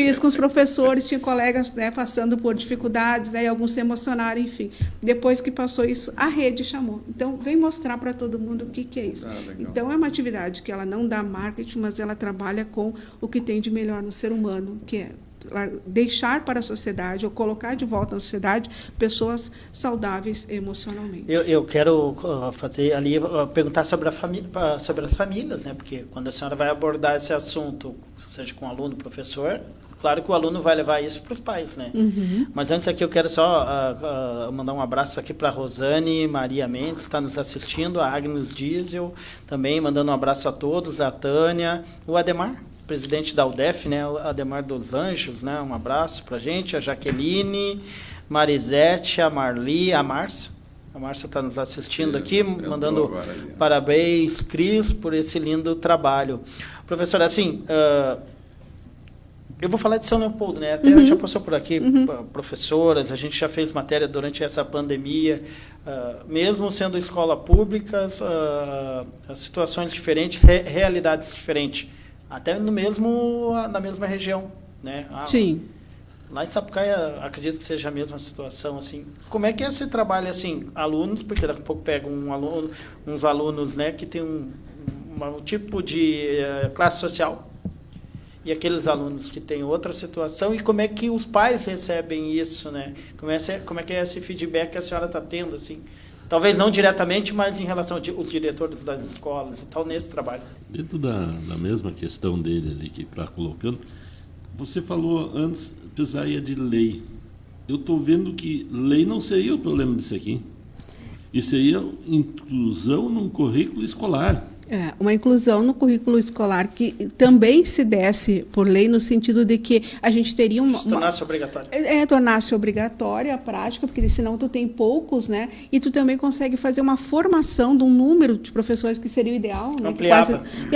Fiz com os professores, tinha colegas, né, passando por dificuldades, né, e alguns se emocionaram, enfim. Depois que passou isso, a rede chamou. Então, vem mostrar para todo mundo o que é isso. Então, é uma atividade que ela não dá marketing, mas ela trabalha com o que tem de melhor no ser humano, que é deixar para a sociedade, ou colocar de volta na sociedade, pessoas saudáveis emocionalmente. Eu quero fazer ali, perguntar sobre as famílias, né? Porque quando a senhora vai abordar esse assunto, seja com aluno, professor, claro que o aluno vai levar isso para os pais, né? Mas antes aqui eu quero só mandar um abraço aqui para a Rosane Maria Mendes, que está nos assistindo, a Agnes Diesel, também mandando um abraço a todos, a Tânia, o Ademar, presidente da UDEF, né, o Ademar dos Anjos, né, um abraço para a gente, a Jaqueline, Marisete, a Marli, a Márcia está nos assistindo aqui, mandando parabéns, Cris, por esse lindo trabalho. Professor, assim, eu vou falar de São Leopoldo, né, até já passou por aqui professoras, a gente já fez matéria durante essa pandemia, mesmo sendo escola pública, situações diferentes, realidades diferentes, até na mesma região, né? Sim. Lá em Sapucaí, acredito que seja a mesma situação, assim. Como é que é esse trabalho, assim, alunos, porque daqui a pouco pega uns alunos, né, que tem um tipo de classe social, e aqueles alunos que têm outra situação, e como é que os pais recebem isso, né? Como é que é esse feedback que a senhora está tendo, assim? Talvez não diretamente, mas em relação aos diretores das escolas e tal, nesse trabalho. Dentro da mesma questão dele ali que está colocando, você falou antes, precisaria de lei. Eu estou vendo que lei não seria o problema disso aqui. Isso seria inclusão num currículo escolar. Uma inclusão no currículo escolar que também se desse por lei, no sentido de que a gente teria tornasse obrigatório. Tornasse obrigatória a prática, porque senão tu tem poucos, né? E tu também consegue fazer uma formação de um número de professores que seria o ideal. Né?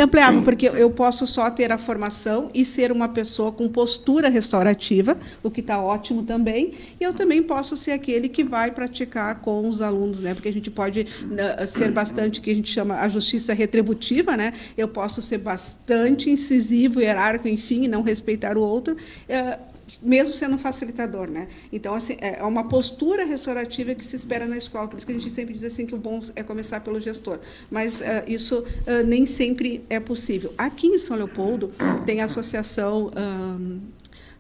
Ampliava, porque eu posso só ter a formação e ser uma pessoa com postura restaurativa, o que está ótimo também, e eu também posso ser aquele que vai praticar com os alunos, né? Porque a gente pode ser bastante, que a gente chama a justiça retributiva, retributiva, né? Eu posso ser bastante incisivo, hierárquico, enfim, e não respeitar o outro, mesmo sendo um facilitador, né? Então, assim, é uma postura restaurativa que se espera na escola. Por isso que a gente sempre diz assim que o bom é começar pelo gestor. Mas isso nem sempre é possível. Aqui em São Leopoldo tem a associação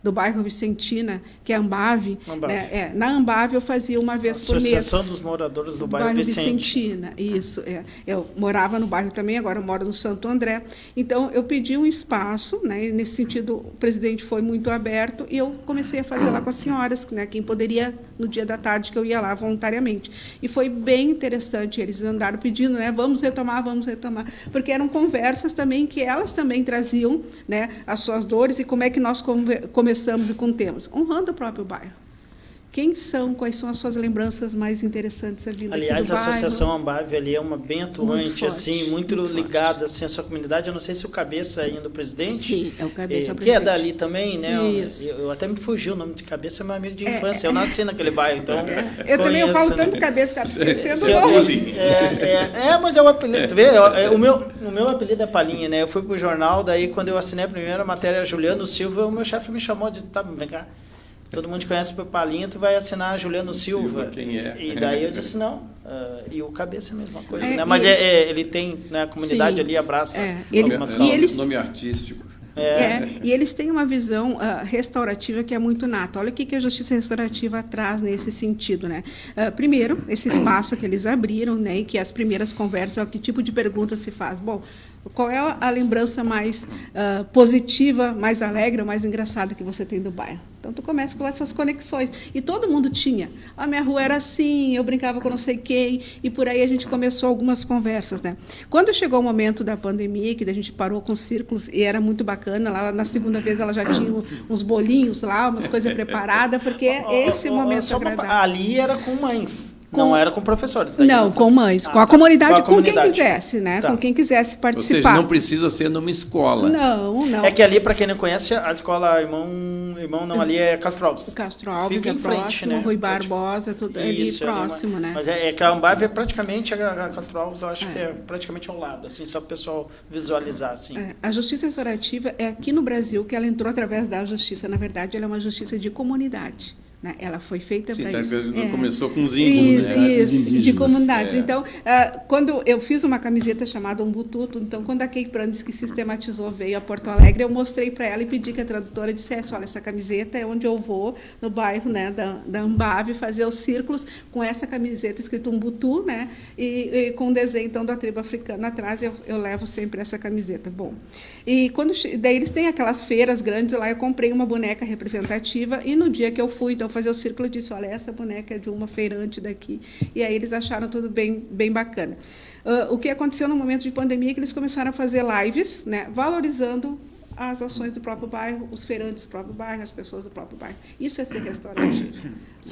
do bairro Vicentina, que é a Ambave. Né? Na Ambave eu fazia uma vez por mês. Associação dos moradores do bairro Vicentina. Isso. Eu morava no bairro também, agora eu moro no Santo André. Então, eu pedi um espaço, né? E nesse sentido, o presidente foi muito aberto, e eu comecei a fazer lá com as senhoras, né? Quem poderia, no dia da tarde, que eu ia lá voluntariamente. E foi bem interessante, eles andaram pedindo, né? Vamos retomar, porque eram conversas também que elas também traziam, né? As suas dores e como é que nós começamos e contemos, honrando o próprio bairro. Quais são as suas lembranças mais interessantes da vida? Aliás, a Associação Ambave ali é uma bem atuante, muito ligada assim, à sua comunidade. Eu não sei se o Cabeça ainda, o presidente. Sim, é o Cabeça. Que é dali também, né? Isso. Eu até me fugiu o nome de Cabeça, é meu amigo de infância. Eu nasci naquele bairro, então. Eu também falo tanto Cabeça, esquecendo o nome. Mas é o apelido. Tu vê, o meu apelido é Palinha, né? Eu fui pro jornal, daí quando eu assinei a primeira matéria, Juliano Silva, o meu chefe me chamou de. Tá, vem cá. Todo mundo te conhece por Palinha, tu vai assinar Juliano Silva. Quem é? E daí eu disse não. E o Cabeça é a mesma coisa, né? Mas ele tem, né, a comunidade sim, ali abraça algumas causas. Nome artístico. E eles têm uma visão restaurativa que é muito nata. Olha o que a justiça restaurativa traz nesse sentido, né? Primeiro, esse espaço que eles abriram, né, e que as primeiras conversas, que tipo de pergunta se faz? Bom, qual é a lembrança mais positiva, mais alegre, ou mais engraçada que você tem do bairro? Então, tu começa com as suas conexões. E todo mundo tinha. A minha rua era assim, eu brincava com não sei quem, e por aí a gente começou algumas conversas, né? Quando chegou o momento da pandemia, que a gente parou com os círculos, e era muito bacana, lá na segunda vez ela já tinha uns bolinhos lá, umas coisas preparadas, porque esse momento agradável. Ali era com mães. Não era com professores. Não, com mães. Com a comunidade, com quem quisesse, né? Tá. Com quem quisesse participar. Ou seja, não precisa ser numa escola. Não. É que ali, para quem não conhece, a escola Irmão não, ali é Castro Alves. Castro Alves fica em frente, próximo, né? Rui Barbosa, tudo ali próximo, né? Mas é que a Ambave é praticamente, a Castro Alves, eu acho que é praticamente ao lado, assim, só para o pessoal visualizar, assim. A justiça restaurativa é aqui no Brasil que ela entrou através da justiça. Na verdade, ela é uma justiça de comunidade. Né? Ela foi feita para isso. Começou com os índios, Isso, de comunidades. Então, quando eu fiz uma camiseta chamada Umbututo, então, quando a Kay Prandes, que sistematizou, veio a Porto Alegre, eu mostrei para ela e pedi que a tradutora dissesse, olha, essa camiseta é onde eu vou, no bairro, né, da Ambave, fazer os círculos com essa camiseta escrito Umbutu, né, e com o desenho, então, da tribo africana atrás, eu levo sempre essa camiseta. Bom, e daí eles têm aquelas feiras grandes, lá eu comprei uma boneca representativa, e no dia que eu fui, então, fazer o círculo, eu disse, olha, essa boneca é de uma feirante daqui. E aí eles acharam tudo bem bacana. O que aconteceu no momento de pandemia é que eles começaram a fazer lives, né, valorizando as ações do próprio bairro, os feirantes do próprio bairro, as pessoas do próprio bairro. Isso é ser restaurativo.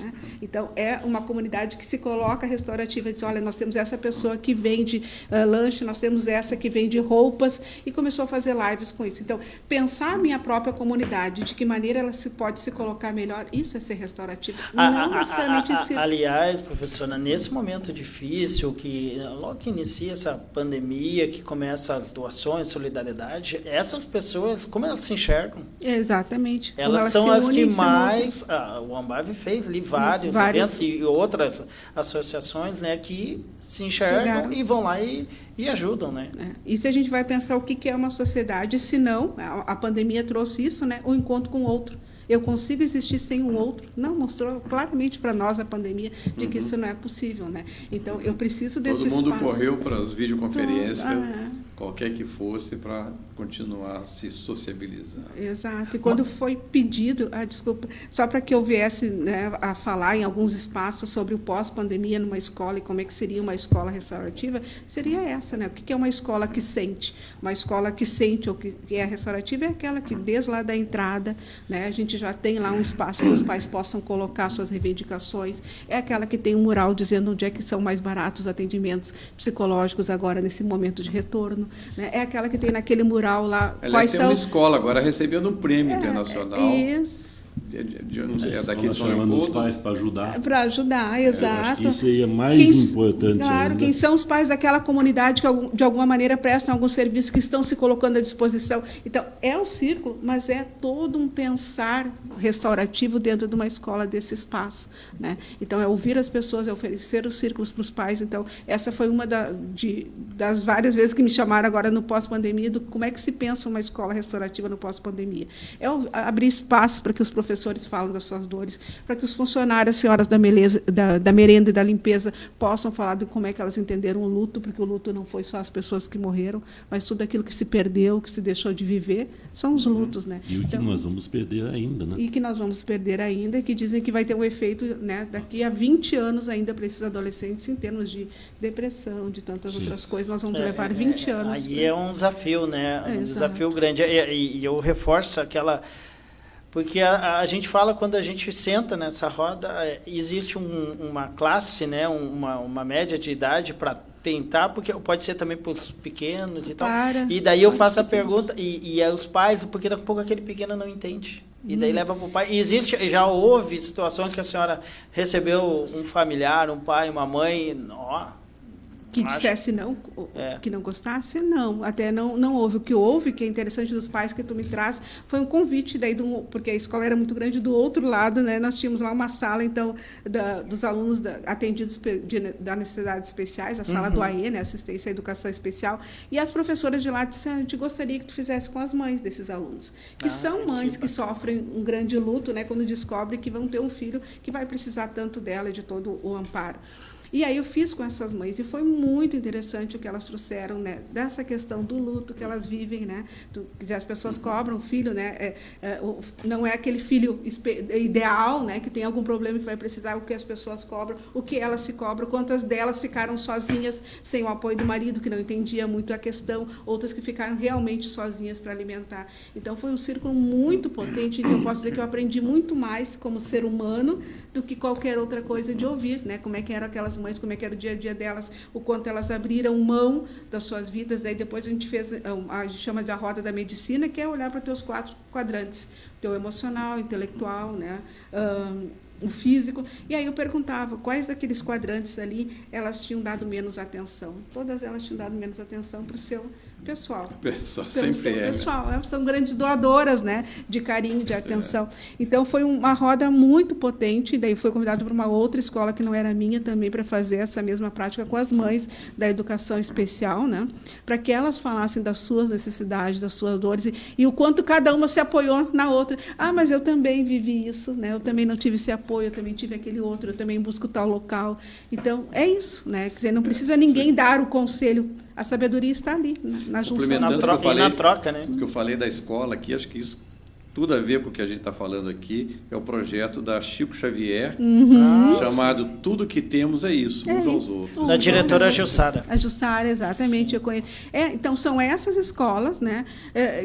Né? Então, é uma comunidade que se coloca restaurativa, diz, olha, nós temos essa pessoa que vende lanche, nós temos essa que vende roupas, e começou a fazer lives com isso. Então, pensar a minha própria comunidade, de que maneira ela pode se colocar melhor, isso é ser restaurativo. Não necessariamente ser... Aliás, professora, nesse momento difícil, que logo que inicia essa pandemia, que começa as doações, solidariedade, essas pessoas, como elas se enxergam? Exatamente. Elas são as que mais... o Ambave fez ali vários eventos e outras associações, né, que se enxergam e vão lá e ajudam, né? E se a gente vai pensar o que é uma sociedade, se não, a pandemia trouxe isso, né, o encontro com o outro. Eu consigo existir sem o outro? Não, mostrou claramente para nós a pandemia de que isso não é possível, né? Então, eu preciso desse espaço. Todo mundo correu para as videoconferências, qualquer que fosse, para continuar se sociabilizando. Exato. E quando foi pedido, desculpa, só para que eu viesse, né, a falar em alguns espaços sobre o pós-pandemia numa escola e como é que seria uma escola restaurativa, seria essa, né? O que é uma escola que sente? Uma escola que sente ou que é restaurativa é aquela que, desde lá da entrada, né, a gente já tem lá um espaço que os pais possam colocar suas reivindicações, é aquela que tem um mural dizendo onde é que são mais baratos os atendimentos psicológicos agora nesse momento de retorno, né? É aquela que tem naquele mural lá. Aliás, tem uma escola agora recebendo um prêmio internacional. Isso. daqui de São Leopoldo. Os pais para ajudar. Para ajudar, exato. Acho que isso aí é mais importante. Claro, ainda. Quem são os pais daquela comunidade que, de alguma maneira, prestam algum serviço, que estão se colocando à disposição. Então, é o círculo, mas é todo um pensar restaurativo dentro de uma escola desse espaço, né? Então, é ouvir as pessoas, é oferecer os círculos para os pais. Então, essa foi uma das várias vezes que me chamaram agora no pós-pandemia, do como é que se pensa uma escola restaurativa no pós-pandemia. É abrir espaço para que os professores falem das suas dores, para que os funcionários, as senhoras da merenda e da limpeza possam falar de como é que elas entenderam o luto, porque o luto não foi só as pessoas que morreram, mas tudo aquilo que se perdeu, que se deixou de viver, são os lutos, né? E o que nós vamos perder ainda, né? E que nós vamos perder ainda, que dizem que vai ter um efeito, né, daqui a 20 anos ainda para esses adolescentes, em termos de depressão, de tantas outras coisas. Nós vamos levar 20 anos. Aí é um desafio, né? Um desafio grande. E eu reforço aquela... Porque a gente fala, quando a gente senta nessa roda, existe uma classe, né? uma média de idade para tentar, porque pode ser também para os pequenos e tal. E daí eu faço a pergunta, e os pais, porque daqui a pouco aquele pequeno não entende. E daí leva para o pai. E já houve situações que a senhora recebeu um familiar, um pai, uma mãe, que dissesse não, que não gostasse, não. Até não houve. O que houve, que é interessante dos pais que tu me traz, foi um convite, daí porque a escola era muito grande, do outro lado, né, nós tínhamos lá uma sala, então, dos alunos atendidos da necessidades especiais, a sala do AE, né, Assistência à Educação Especial, e as professoras de lá disseram: a gente gostaria que tu fizesse com as mães desses alunos, que são mães que sofrem um grande luto, né, quando descobrem que vão ter um filho que vai precisar tanto dela e de todo o amparo. E aí eu fiz com essas mães, e foi muito interessante o que elas trouxeram, né, dessa questão do luto que elas vivem, né? As pessoas cobram o filho, né? Não é aquele filho ideal, né, que tem algum problema que vai precisar, o que as pessoas cobram, o que elas se cobram, quantas delas ficaram sozinhas, sem o apoio do marido, que não entendia muito a questão, outras que ficaram realmente sozinhas para alimentar. Então, foi um círculo muito potente, que eu posso dizer que eu aprendi muito mais como ser humano do que qualquer outra coisa de ouvir, né? Como é que eram aquelas mães, como é que era o dia a dia delas, o quanto elas abriram mão das suas vidas. Daí depois a gente fez, a gente chama de a roda da medicina, que é olhar para os teus 4 quadrantes, teu emocional, intelectual, né, o físico. E aí eu perguntava quais daqueles quadrantes ali elas tinham dado menos atenção. Todas elas tinham dado menos atenção para o seu pessoal. Pessoal. São grandes doadoras, né, de carinho, de atenção. Então, foi uma roda muito potente. Daí foi convidado para uma outra escola, que não era minha, também, para fazer essa mesma prática com as mães da educação especial, né, para que elas falassem das suas necessidades, das suas dores, e o quanto cada uma se apoiou na outra. Mas eu também vivi isso, né, eu também não tive esse apoio, eu também tive aquele outro, eu também busco tal local. Então, é isso, né? Quer dizer, não precisa ninguém dar o conselho. A sabedoria está ali, na junção. Na troca, né? O que eu falei da escola aqui, acho que isso tudo a ver com o que a gente está falando aqui, é o projeto da Chico Xavier, chamado Tudo que Temos é Isso, uns aos outros. Da diretora Jussara. A Jussara, exatamente, eu conheço. Então, são essas escolas, né,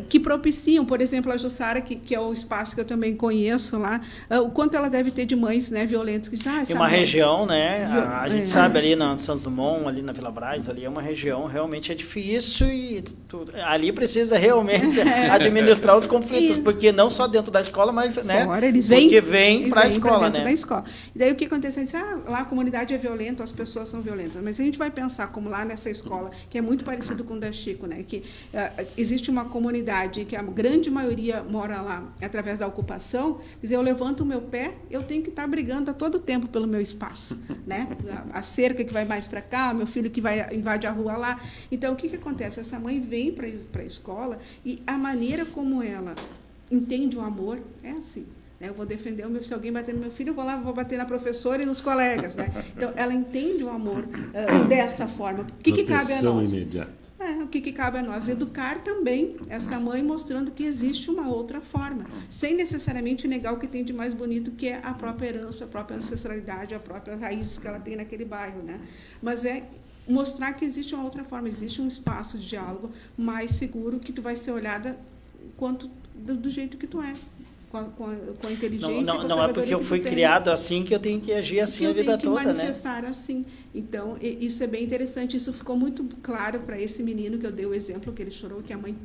que propiciam, por exemplo, a Jussara, que é o espaço que eu também conheço lá, o quanto ela deve ter de mães, né, violentas. Que dizem, tem uma região, né, a gente sabe ali na Santos Dumont, ali na Vila Braz, ali é uma região realmente difícil, e ali precisa realmente administrar os conflitos, porque não só dentro da escola, mas, né, fora, eles vêm para a escola, né? Da escola. E daí o que acontece? Lá a comunidade é violenta, as pessoas são violentas. Mas se a gente vai pensar como lá nessa escola, que é muito parecido com o da Chico, né, que existe uma comunidade que a grande maioria mora lá através da ocupação, quer dizer, eu levanto o meu pé, eu tenho que estar brigando a todo tempo pelo meu espaço, né? A cerca que vai mais para cá, meu filho que vai invade a rua lá. Então, o que acontece? Essa mãe vem para a escola, e a maneira como ela entende o amor é assim. Eu vou defender se alguém bater no meu filho, eu vou lá, vou bater na professora e nos colegas, né? Então, ela entende o amor dessa forma. O que cabe a nós? O que cabe a nós? Educar também essa mãe, mostrando que existe uma outra forma, sem necessariamente negar o que tem de mais bonito, que é a própria herança, a própria ancestralidade, a própria raiz que ela tem naquele bairro, né? Mas mostrar que existe uma outra forma, existe um espaço de diálogo mais seguro, que tu vai ser olhada do jeito que tu é, com a inteligência. Não é porque eu fui criado assim que eu tenho que agir assim a vida toda, né? Eu tenho que manifestar assim. Então, isso é bem interessante. Isso ficou muito claro para esse menino, que eu dei o exemplo, que ele chorou, que a mãe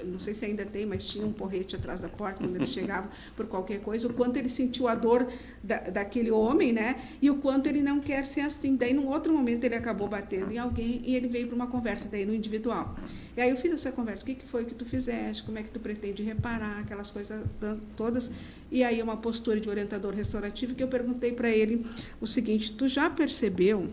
não sei se ainda tem, mas tinha um porrete atrás da porta quando ele chegava por qualquer coisa, o quanto ele sentiu a dor daquele homem, né? E o quanto ele não quer ser assim. Daí, num outro momento, ele acabou batendo em alguém e ele veio para uma conversa daí no individual. E aí eu fiz essa conversa, o que foi que tu fizeste, como é que tu pretende reparar, aquelas coisas todas. E aí uma postura de orientador restaurativo que eu perguntei para ele o seguinte: tu já percebeu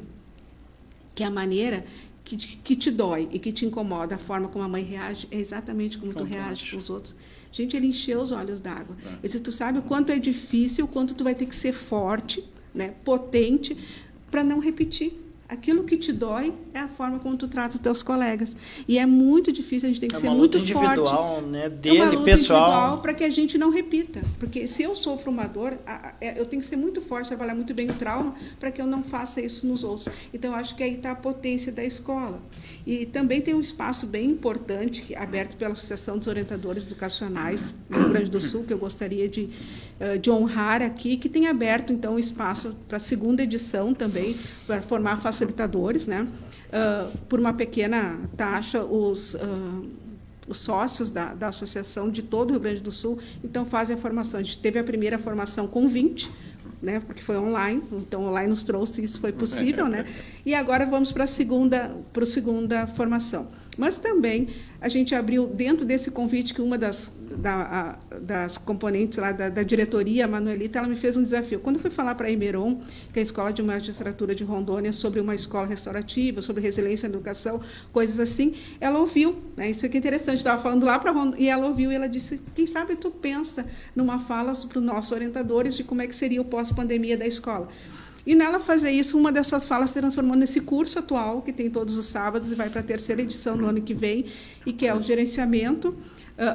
que a maneira que te dói e que te incomoda, a forma como a mãe reage, é exatamente como tu reage com os outros? Gente, ele encheu os olhos d'água. Eu disse, tu sabe o quanto é difícil, o quanto tu vai ter que ser forte, né, potente, para não repetir. Aquilo que te dói é a forma como tu trata os teus colegas. E é muito difícil, a gente tem que ser muito forte. É uma luta individual, né? Dele, pessoal. Para que a gente não repita. Porque se eu sofro uma dor, eu tenho que ser muito forte, trabalhar muito bem o trauma, para que eu não faça isso nos outros. Então, eu acho que aí está a potência da escola. E também tem um espaço bem importante, aberto pela Associação dos Orientadores Educacionais do Rio Grande do Sul, que eu gostaria de honrar aqui, que tem aberto, então, um espaço para a segunda edição também, para formar facilitadores, né? Por uma pequena taxa, os sócios da associação de todo o Rio Grande do Sul, então, fazem a formação. A gente teve a primeira formação com 20, né, porque foi online, então online nos trouxe, isso foi possível, né? E agora vamos para a segunda formação. Mas também a gente abriu, dentro desse convite, que uma das componentes lá da diretoria, a Manuelita, ela me fez um desafio. Quando eu fui falar para a Imeron, que é a Escola de Magistratura de Rondônia, sobre uma escola restaurativa, sobre resiliência na educação, coisas assim, ela ouviu, né? Isso aqui é interessante, estava falando lá para Rondônia, e ela ouviu, e ela disse, quem sabe tu pensa numa fala para os nossos orientadores de como é que seria o pós-pandemia da escola. E nela fazer isso, uma dessas falas se transformou nesse curso atual, que tem todos os sábados e vai para a 3ª edição no ano que vem, e que é o gerenciamento,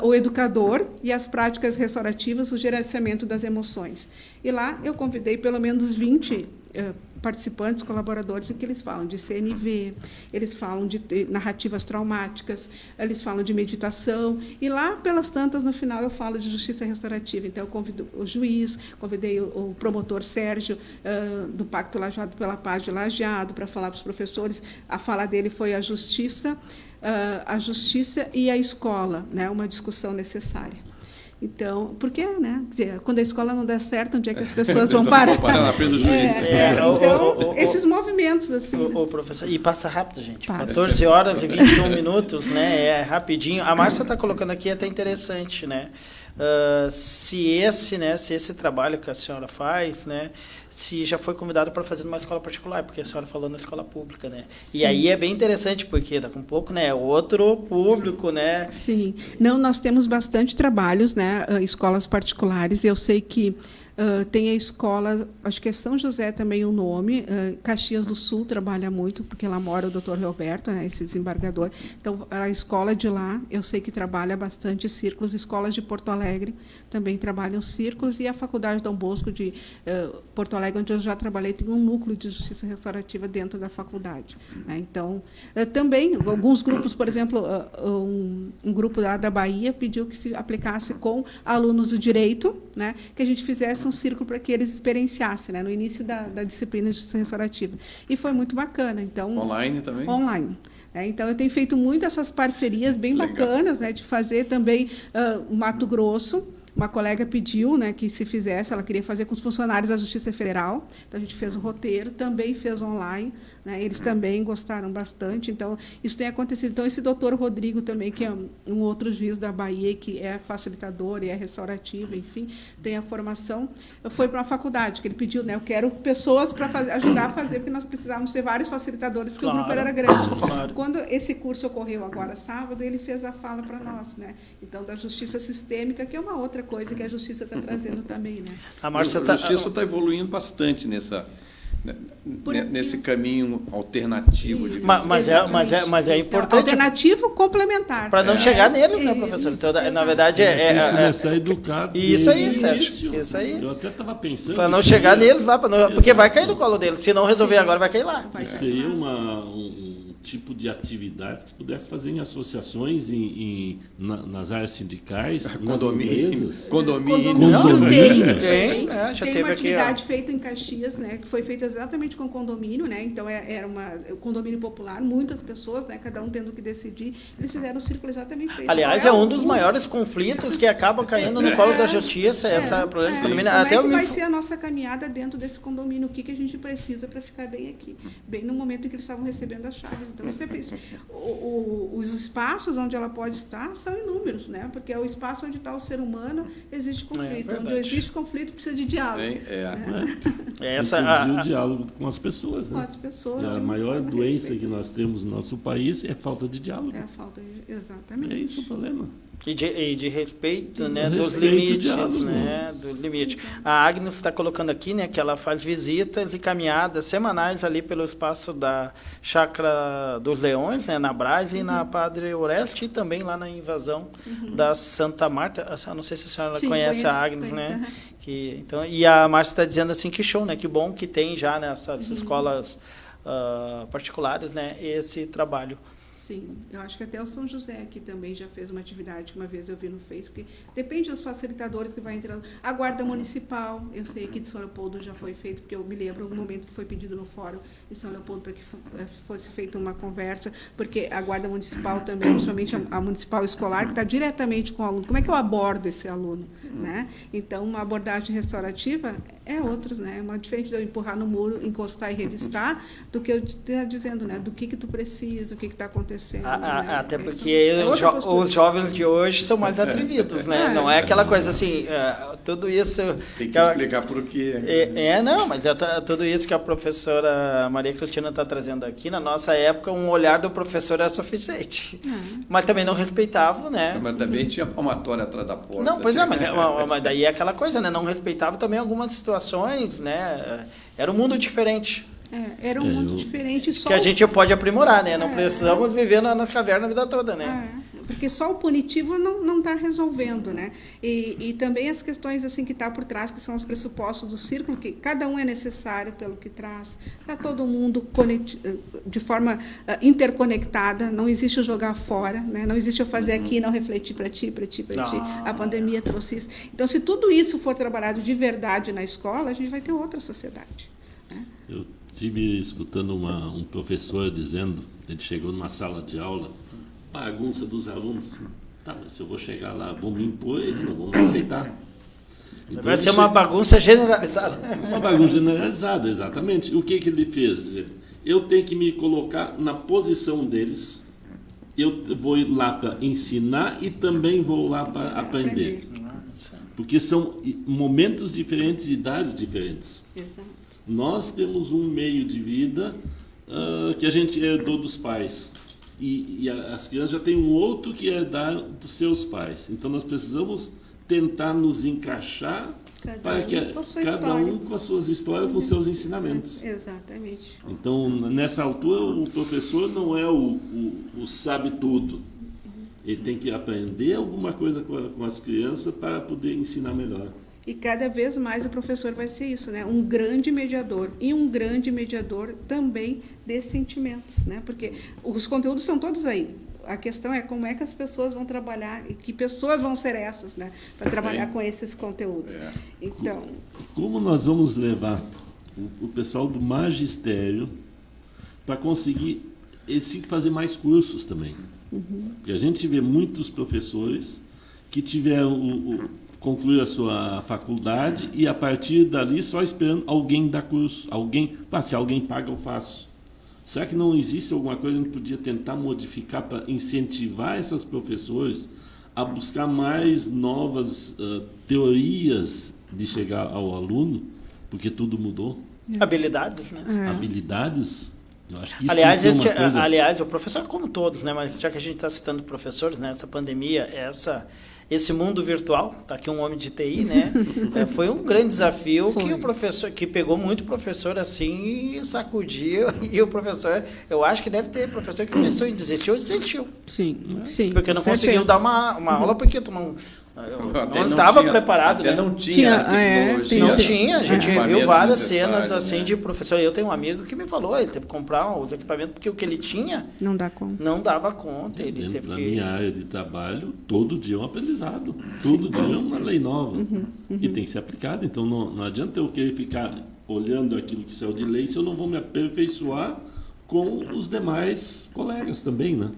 o educador e as práticas restaurativas, o gerenciamento das emoções. E lá eu convidei pelo menos 20 participantes, colaboradores, em que eles falam de CNV, eles falam de narrativas traumáticas, eles falam de meditação, e lá, pelas tantas, no final, eu falo de justiça restaurativa. Então, eu convido o juiz, convidei o promotor Sérgio, do Pacto Lajeado pela Paz de Lajeado, para falar para os professores. A fala dele foi a justiça e a escola, né? Uma discussão necessária. Então, porque, né? Quer dizer, quando a escola não der certo, onde é que as pessoas vão parar? Na frente do juiz. Então, esses movimentos, assim. Professor, e passa rápido, gente. 14 horas e 21 minutos, né? É rapidinho. A Márcia está colocando aqui, é até interessante, né? Se esse trabalho que a senhora faz, né? Se já foi convidado para fazer numa escola particular, porque a senhora falou na escola pública, né? Sim. E aí é bem interessante, porque daqui a pouco, né, outro público, né? Sim. Não, nós temos bastante trabalhos, né, escolas particulares, e eu sei que tem a escola, acho que é São José também o nome, Caxias do Sul trabalha muito, porque lá mora o Dr. Roberto, né, esse desembargador. Então, a escola de lá, eu sei que trabalha bastante círculos, escolas de Porto Alegre também trabalham círculos, e a Faculdade Dom Bosco de Porto Alegre, onde eu já trabalhei, tem um núcleo de justiça restaurativa dentro da faculdade, né? Então, também, alguns grupos, por exemplo, um grupo lá da Bahia pediu que se aplicasse com alunos do direito, né, que a gente fizesse um círculo para que eles experienciassem, né, no início da disciplina de justiça restaurativa. E foi muito bacana. Então, online também? Online. Então, eu tenho feito muito essas parcerias bem bacanas, né, de fazer também Mato Grosso. Uma colega pediu, né, que se fizesse, ela queria fazer com os funcionários da Justiça Federal, então a gente fez o roteiro, também fez online, né, eles também gostaram bastante, então isso tem acontecido. Então, esse doutor Rodrigo também, que é um outro juiz da Bahia, que é facilitador e é restaurativo, enfim, tem a formação, foi para uma faculdade, que ele pediu, né, eu quero pessoas para ajudar a fazer, porque nós precisávamos ter vários facilitadores, porque o grupo era grande. Claro. Quando esse curso ocorreu agora sábado, ele fez a fala para nós, né, então, da justiça sistêmica, que é uma outra coisa que a justiça está trazendo também, né? A justiça está evoluindo bastante nesse caminho alternativo. Mas é importante. Alternativo complementar. Para não chegar neles, né, professor? Então, na verdade, começar a educar. Isso aí, Sérgio. Isso aí. Eu até estava pensando. Para não chegar neles lá, porque vai cair no colo deles. Se não resolver agora, vai cair lá. Seria um tipo de atividade que se pudesse fazer em associações, nas áreas sindicais, nas empresas. Condomínio. Tem, já tem teve uma aqui, atividade feita em Caxias, né, que foi feita exatamente com condomínio, né, então era um condomínio popular, muitas pessoas, né, cada um tendo que decidir, eles fizeram o círculo exatamente feito. Aliás, é um dos maiores conflitos que acaba caindo no colo da justiça, essa problema de condomínio. Como é que vai ser a nossa caminhada dentro desse condomínio? O que a gente precisa para ficar bem aqui? Bem no momento em que eles estavam recebendo as chaves. Então, os espaços onde ela pode estar são inúmeros, né? Porque é o espaço onde está o ser humano, existe conflito. Onde existe conflito, precisa de diálogo. O diálogo com as pessoas, né? Com as pessoas. E a maior doença que nós temos no nosso país é a falta de diálogo. É a falta de... Exatamente. É isso o problema. E de respeito, né, dos limites, né, dos limites. A Agnes está colocando aqui, né, que ela faz visitas e caminhadas semanais ali pelo espaço da Chácara dos Leões, né, na Brás e na Padre Oreste, e também lá na invasão da Santa Marta. Eu não sei se a senhora conhece a Agnes, né? Então, e a Márcia está dizendo assim, que show, né, que bom que tem já nessas escolas particulares, né, esse trabalho. Sim, eu acho que até o São José aqui também já fez uma atividade que uma vez eu vi no Facebook. Depende dos facilitadores que vai entrando. A Guarda Municipal, eu sei que de São Leopoldo já foi feito, porque eu me lembro um momento que foi pedido no fórum de São Leopoldo para que fosse feita uma conversa, porque a Guarda Municipal também, principalmente a municipal escolar, que está diretamente com o aluno. Como é que eu abordo esse aluno? Né? Então, uma abordagem restaurativa é outra, né? É uma diferente de eu empurrar no muro, encostar e revistar, do que eu estar dizendo, né? Do que tu precisa, o que está acontecendo. Até porque os jovens de hoje são mais atrevidos, né? Não é aquela coisa assim, tudo isso... Tem que explicar por quê. Mas tudo isso que a professora Maria Cristina está trazendo aqui, na nossa época, um olhar do professor era suficiente. Mas também não respeitava, né? Mas também tinha palmatória atrás da porta. Não, pois mas daí é aquela coisa, né? Não respeitava também algumas situações, né? Era um mundo diferente. Era um mundo diferente. Que a gente pode aprimorar, né? Não precisamos viver nas cavernas a vida toda, né? Porque só o punitivo não está resolvendo, né? E também as questões assim que está por trás, que são os pressupostos do círculo, que cada um é necessário pelo que traz, para todo mundo de forma interconectada, não existe o jogar fora, né? Não existe eu fazer aqui e não refletir para ti. A pandemia trouxe isso. Então, se tudo isso for trabalhado de verdade na escola, a gente vai ter outra sociedade. Né? Eu estive escutando um professor dizendo, ele chegou numa sala de aula, bagunça dos alunos. Tá, mas se eu vou chegar lá, vou me impor, eles não vão me aceitar. Então, vai ser uma bagunça generalizada. Uma bagunça generalizada, exatamente. O que ele fez? Eu tenho que me colocar na posição deles, eu vou lá para ensinar e também vou lá para aprender. Porque são momentos diferentes, idades diferentes. Exato. Nós temos um meio de vida que a gente herdou dos pais. E as crianças já têm um outro que herdaram dos seus pais. Então, nós precisamos tentar nos encaixar para que cada um com as suas histórias, com seus ensinamentos. Exatamente. Então, nessa altura, o professor não é o sabe tudo. Ele tem que aprender alguma coisa com as crianças para poder ensinar melhor. E cada vez mais o professor vai ser isso, né? Um grande mediador. E um grande mediador também desses sentimentos, né? Porque os conteúdos estão todos aí. A questão é como é que as pessoas vão trabalhar e que pessoas vão ser essas, né? Para trabalhar com esses conteúdos. Então, como nós vamos levar o pessoal do magistério para conseguir... Eles têm que fazer mais cursos também. Porque a gente vê muitos professores que tiveram... concluir a sua faculdade e, a partir dali, só esperando alguém dar curso. Se alguém paga, eu faço. Será que não existe alguma coisa que a gente podia tentar modificar para incentivar esses professores a buscar mais novas teorias de chegar ao aluno? Porque tudo mudou. Habilidades, né? Habilidades? Eu acho que isso aliás, o professor, como todos, né? Mas já que a gente está citando professores, né? Essa pandemia, esse mundo virtual, está aqui um homem de TI, né? Foi um grande desafio que o professor, que pegou muito professor assim e sacudiu, e o professor, eu acho que deve ter professor que pensou em desistir ou desistiu. Sim. Porque não conseguiu dar uma aula porque tomou não estava preparado. Até não tinha tecnologia. Não tinha, a gente viu várias cenas assim de professor. Eu tenho um amigo que me falou, ele teve que comprar os equipamentos, porque o que ele tinha não dava conta. Ele teve na minha área de trabalho, todo dia é um aprendizado, todo dia é uma lei nova. E tem que ser aplicada. Então não adianta eu querer ficar olhando aquilo que saiu de lei se eu não vou me aperfeiçoar com os demais colegas também, né?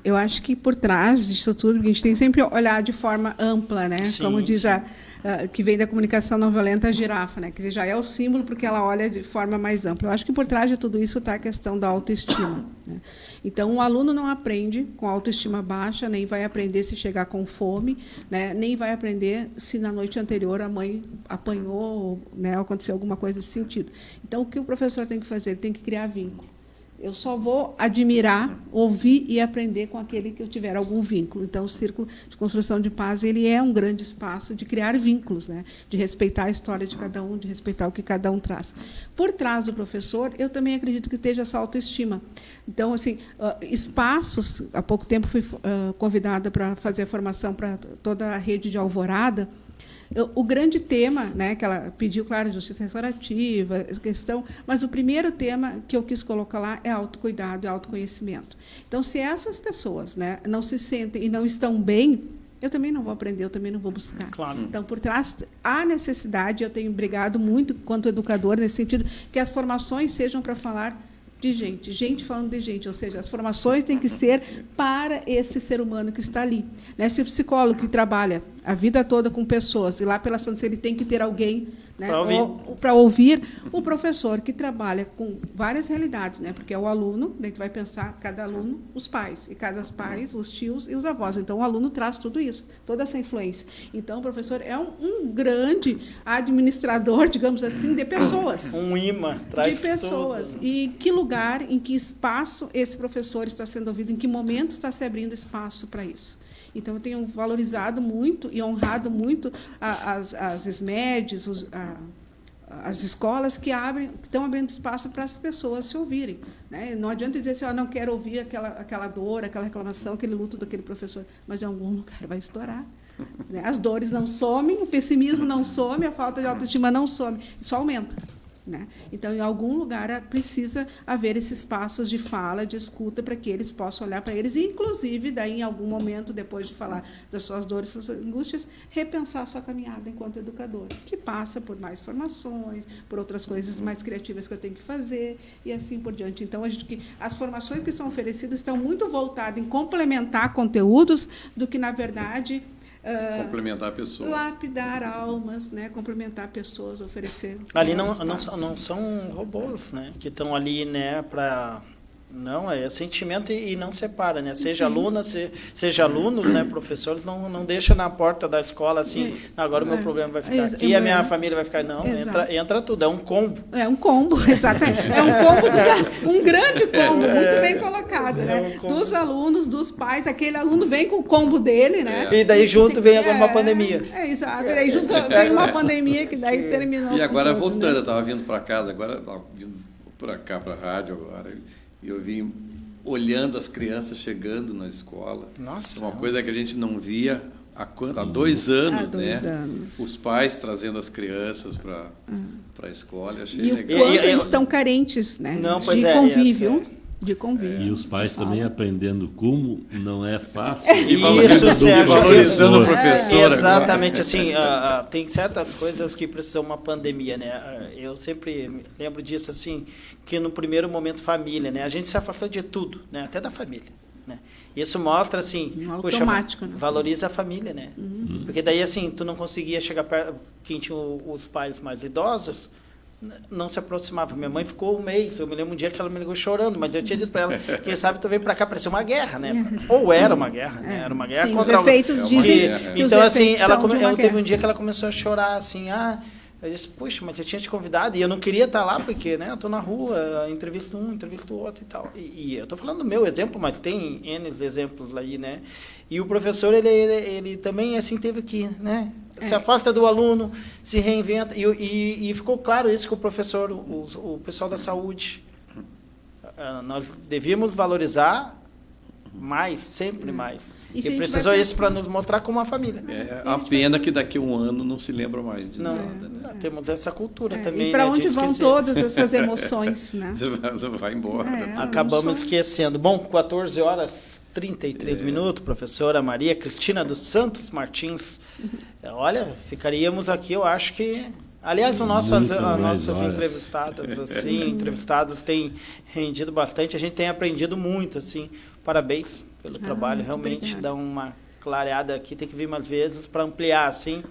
Eu acho que por trás disso tudo, a gente tem sempre olhar de forma ampla, né? Sim, como diz que vem da comunicação não violenta, a girafa, né? Quer dizer, já é o símbolo porque ela olha de forma mais ampla. Eu acho que por trás de tudo isso está a questão da autoestima, né? Então, o aluno não aprende com autoestima baixa, nem vai aprender se chegar com fome, né? Nem vai aprender se na noite anterior a mãe apanhou, né? Aconteceu alguma coisa nesse sentido. Então, o que o professor tem que fazer? Ele tem que criar vínculo. Eu só vou admirar, ouvir e aprender com aquele que eu tiver algum vínculo. Então, o Círculo de Construção de Paz ele é um grande espaço de criar vínculos, né? De respeitar a história de cada um, de respeitar o que cada um traz. Por trás do professor, eu também acredito que esteja essa autoestima. Então, assim, espaços... Há pouco tempo fui convidada para fazer a formação para toda a rede de Alvorada. O grande tema, né, que ela pediu, claro, justiça restaurativa, questão, mas o primeiro tema que eu quis colocar lá é autocuidado e autoconhecimento. Então, se essas pessoas, né, não se sentem e não estão bem, eu também não vou aprender, eu também não vou buscar. Claro. Então, por trás, há necessidade, eu tenho brigado muito, quanto educador, nesse sentido, que as formações sejam para falar de gente falando de gente, ou seja, as formações têm que ser para esse ser humano que está ali. Né? Se o psicólogo que trabalha a vida toda com pessoas, e lá pela Santos ele tem que ter alguém, né, para ouvir, o professor que trabalha com várias realidades, né, porque é o aluno, daí tu vai pensar, cada aluno, os pais, e cada pais, os tios e os avós. Então, o aluno traz tudo isso, toda essa influência. Então, o professor é um grande administrador, digamos assim, de pessoas. Um imã, traz de pessoas. Tudo. E que lugar, em que espaço esse professor está sendo ouvido, em que momento está se abrindo espaço para isso. Então, eu tenho valorizado muito e honrado muito as SMEDs, as escolas que estão abrindo espaço para as pessoas se ouvirem. Né? Não adianta dizer assim, não quero ouvir aquela dor, aquela reclamação, aquele luto daquele professor, mas em algum lugar vai estourar. Né? As dores não somem, o pessimismo não some, a falta de autoestima não some, só aumenta. Né? Então, em algum lugar precisa haver esses espaços de fala, de escuta, para que eles possam olhar para eles e, inclusive, daí, em algum momento, depois de falar das suas dores, suas angústias, repensar a sua caminhada enquanto educador, que passa por mais formações, por outras coisas mais criativas que eu tenho que fazer, e assim por diante. Então, as formações que são oferecidas estão muito voltadas em complementar conteúdos do que, na verdade... complementar a pessoa. Lapidar almas, né? Complementar pessoas, oferecer. Ali não são robôs, né? Que estão ali, né? Para não é sentimento e não separa, né? Seja aluna, seja alunos, né? Professores não deixa na porta da escola assim. Agora o meu problema vai ficar aqui, a minha família vai ficar não. Entra tudo. É um combo. É um combo, exatamente. É um combo um grande combo, muito bem colocado, né? Dos alunos, dos pais, aquele aluno vem com o combo dele, né? E daí junto vem alguma pandemia. Exato. E daí junto vem uma pandemia que daí terminou. E agora voltando, né? Eu estava vindo para casa, agora estava vindo para cá para a rádio agora. E eu vim olhando as crianças chegando na escola. Nossa. Uma coisa que a gente não via há 2 anos, anos. Os pais trazendo as crianças para a escola. Achei legal. E o quanto eles estão carentes, né? De convívio. De convívio. E os pais também aprendendo como não é fácil. Isso, Sérgio. Valorizando o professor. Exatamente. Assim, tem certas coisas que precisam uma pandemia, né? Eu sempre me lembro disso, assim, que no primeiro momento família, né? A gente se afastou de tudo, né? Até da família. Né? Isso mostra, assim, automático, né? Valoriza a família, né? Porque daí, assim, tu não conseguia chegar perto, quem tinha os pais mais idosos, não se aproximava. Minha mãe ficou 1 mês. Eu me lembro um dia que ela me ligou chorando, mas eu tinha dito para ela, quem sabe tu veio para cá, parecia uma guerra, né? Ou era uma guerra, né? Era uma guerra. Sim, contra os efeitos dizem que então, os assim, ela teve um dia que ela começou a chorar, assim, eu disse, puxa, mas eu tinha te convidado, e eu não queria estar lá, porque, né, eu estou na rua, entrevisto um, entrevisto o outro e tal. E eu estou falando do meu exemplo, mas tem N exemplos aí, né? E o professor, ele também, assim, teve que, né, se afasta do aluno, se reinventa, e ficou claro isso que o professor, o pessoal da saúde, nós devíamos valorizar mais, sempre mais. E precisou isso para nos mostrar como uma família. A pena que daqui a um ano não se lembra mais de nada. Né? Temos essa cultura também. E para onde vão todas essas emoções, né? Vai embora. Acabamos esquecendo. Bom, 14 horas 33 minutos, professora Maria Cristina dos Santos Martins. Olha, ficaríamos aqui, eu acho que... Aliás, as nossas entrevistadas, assim, entrevistados têm rendido bastante, a gente tem aprendido muito, assim. Parabéns pelo trabalho, realmente dá uma clareada aqui, tem que vir mais vezes para ampliar, assim,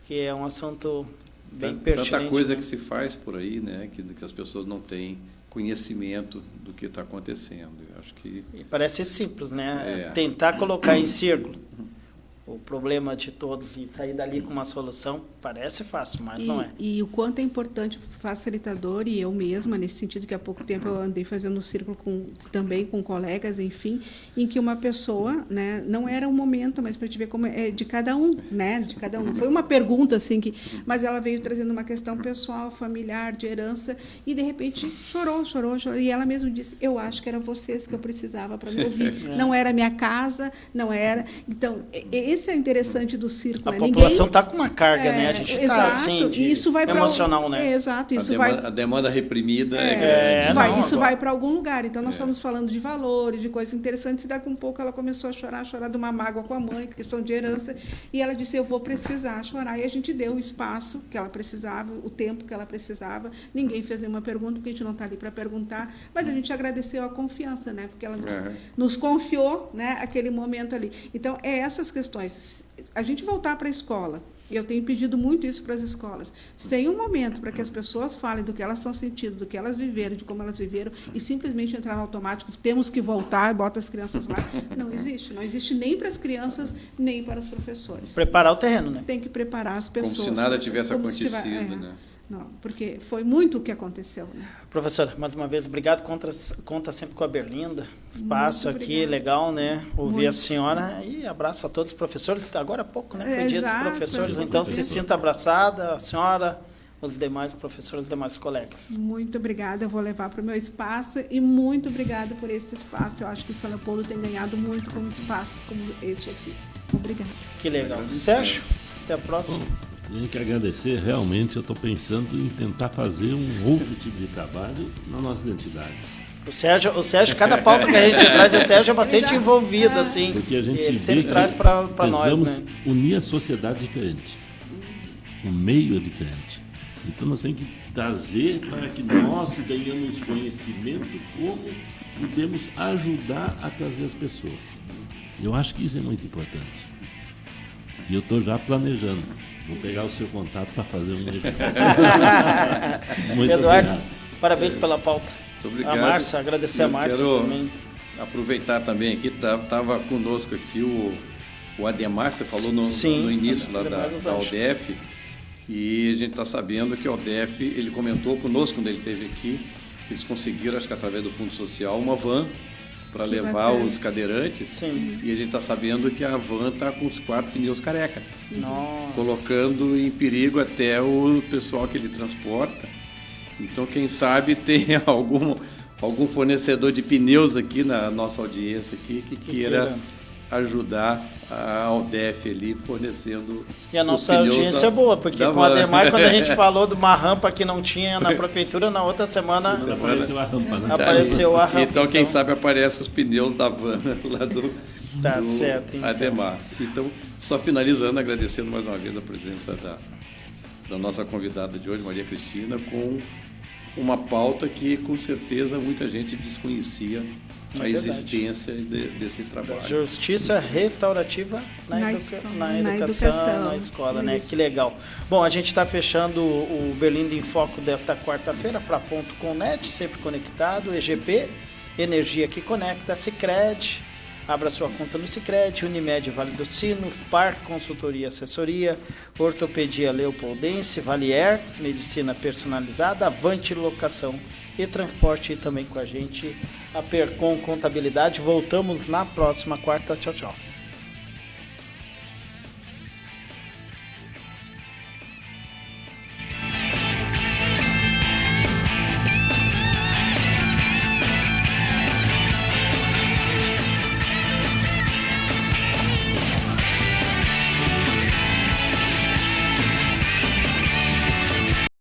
que é um assunto bem pertinente. Tanta coisa que se faz por aí, né, que as pessoas não têm conhecimento do que está acontecendo. Eu acho que... E parece simples, né? Tentar colocar em círculo o problema de todos e sair dali com uma solução parece fácil, mas não é. E o quanto é importante o facilitador, e eu mesma, nesse sentido, que há pouco tempo eu andei fazendo um círculo também com colegas, enfim, em que uma pessoa, né, não era um momento, mas para te ver como é de cada um, né, de cada um. Foi uma pergunta, assim, mas ela veio trazendo uma questão pessoal, familiar, de herança, e de repente chorou, e ela mesma disse, eu acho que era vocês que eu precisava para me ouvir. Não era minha casa, não era... Então, esse é interessante do círculo. A população está com uma carga, né? A gente está assim, isso vai emocional, né? Exato. A demanda reprimida isso vai para algum lugar. Então, nós estamos falando de valores, de coisas interessantes, e daqui a um pouco ela começou a chorar de uma mágoa com a mãe, questão de herança, e ela disse, eu vou precisar chorar. E a gente deu o espaço que ela precisava, o tempo que ela precisava. Ninguém fez nenhuma pergunta, porque a gente não está ali para perguntar, mas a gente agradeceu a confiança, né? Porque ela nos confiou, né, aquele momento ali. Então, essas questões. A gente voltar para a escola, e eu tenho pedido muito isso para as escolas, sem um momento para que as pessoas falem do que elas estão sentindo, do que elas viveram, de como elas viveram, e simplesmente entrar no automático, temos que voltar, bota as crianças lá. Não existe nem para as crianças, nem para os professores. Preparar o terreno, né? Tem que preparar as pessoas. Como se nada tivesse acontecido, né? Não, porque foi muito o que aconteceu. Né? Professora, mais uma vez, obrigado. Conta sempre com a Berlinda. Espaço aqui, legal, né? Ouvir a senhora e abraço a todos os professores. Agora há pouco, né? Foi dia dos professores, então se sinta abraçada, a senhora, os demais professores, os demais colegas. Muito obrigada, eu vou levar para o meu espaço e muito obrigada por esse espaço. Eu acho que o São Leopoldo tem ganhado muito como espaço, como este aqui. Obrigada. Que legal. Sérgio, até a próxima. Tenho que agradecer, realmente eu estou pensando em tentar fazer um outro tipo de trabalho nas nossas entidades. O Sérgio, cada pauta que a gente traz, o Sérgio é bastante envolvido, assim. Porque a gente ele sempre traz para nós, né? Precisamos unir a sociedade diferente. O meio é diferente. Então nós temos que trazer para que nós ganhamos conhecimento como podemos ajudar a trazer as pessoas. Eu acho que isso é muito importante. E eu estou já planejando. Vou pegar o seu contato para fazer um evento. Muito Eduardo, obrigado. Parabéns pela pauta. Muito obrigado. A Márcia, agradecer a Márcia também. Aproveitar também aqui, estava conosco aqui o Ademar, você falou no início lá da UDF, e a gente está sabendo que a UDF, ele comentou conosco quando ele esteve aqui, que eles conseguiram, acho que através do Fundo Social, uma van para levar os cadeirantes. Sim. E a gente está sabendo que a van está com os 4 pneus careca. Nossa. Colocando em perigo até o pessoal que ele transporta. Então, quem sabe tem algum fornecedor de pneus aqui na nossa audiência aqui que queira ajudar a UDF ali fornecendo. E a nossa audiência é boa, porque com o Ademar, quando a gente falou de uma rampa que não tinha na prefeitura, na outra semana apareceu a rampa, né? Apareceu a rampa. Então, quem sabe aparecem os pneus da van lá do certo, então. Ademar. Então, só finalizando, agradecendo mais uma vez a presença da nossa convidada de hoje, Maria Cristina, com uma pauta que com certeza muita gente desconhecia a existência desse trabalho. Justiça restaurativa na educação, na escola, né? Que legal. Bom, a gente está fechando o Berlinda em Foco desta quarta-feira para Ponto Connet, sempre conectado, EGP, Energia que Conecta, Sicredi, abra sua conta no Sicredi, Unimed Vale dos Sinos, Par Consultoria e Assessoria, Ortopedia Leopoldense, Valier, Medicina Personalizada, Avante Locação e Transporte, e também com a gente a Percom Contabilidade. Voltamos na próxima quarta. Tchau, tchau.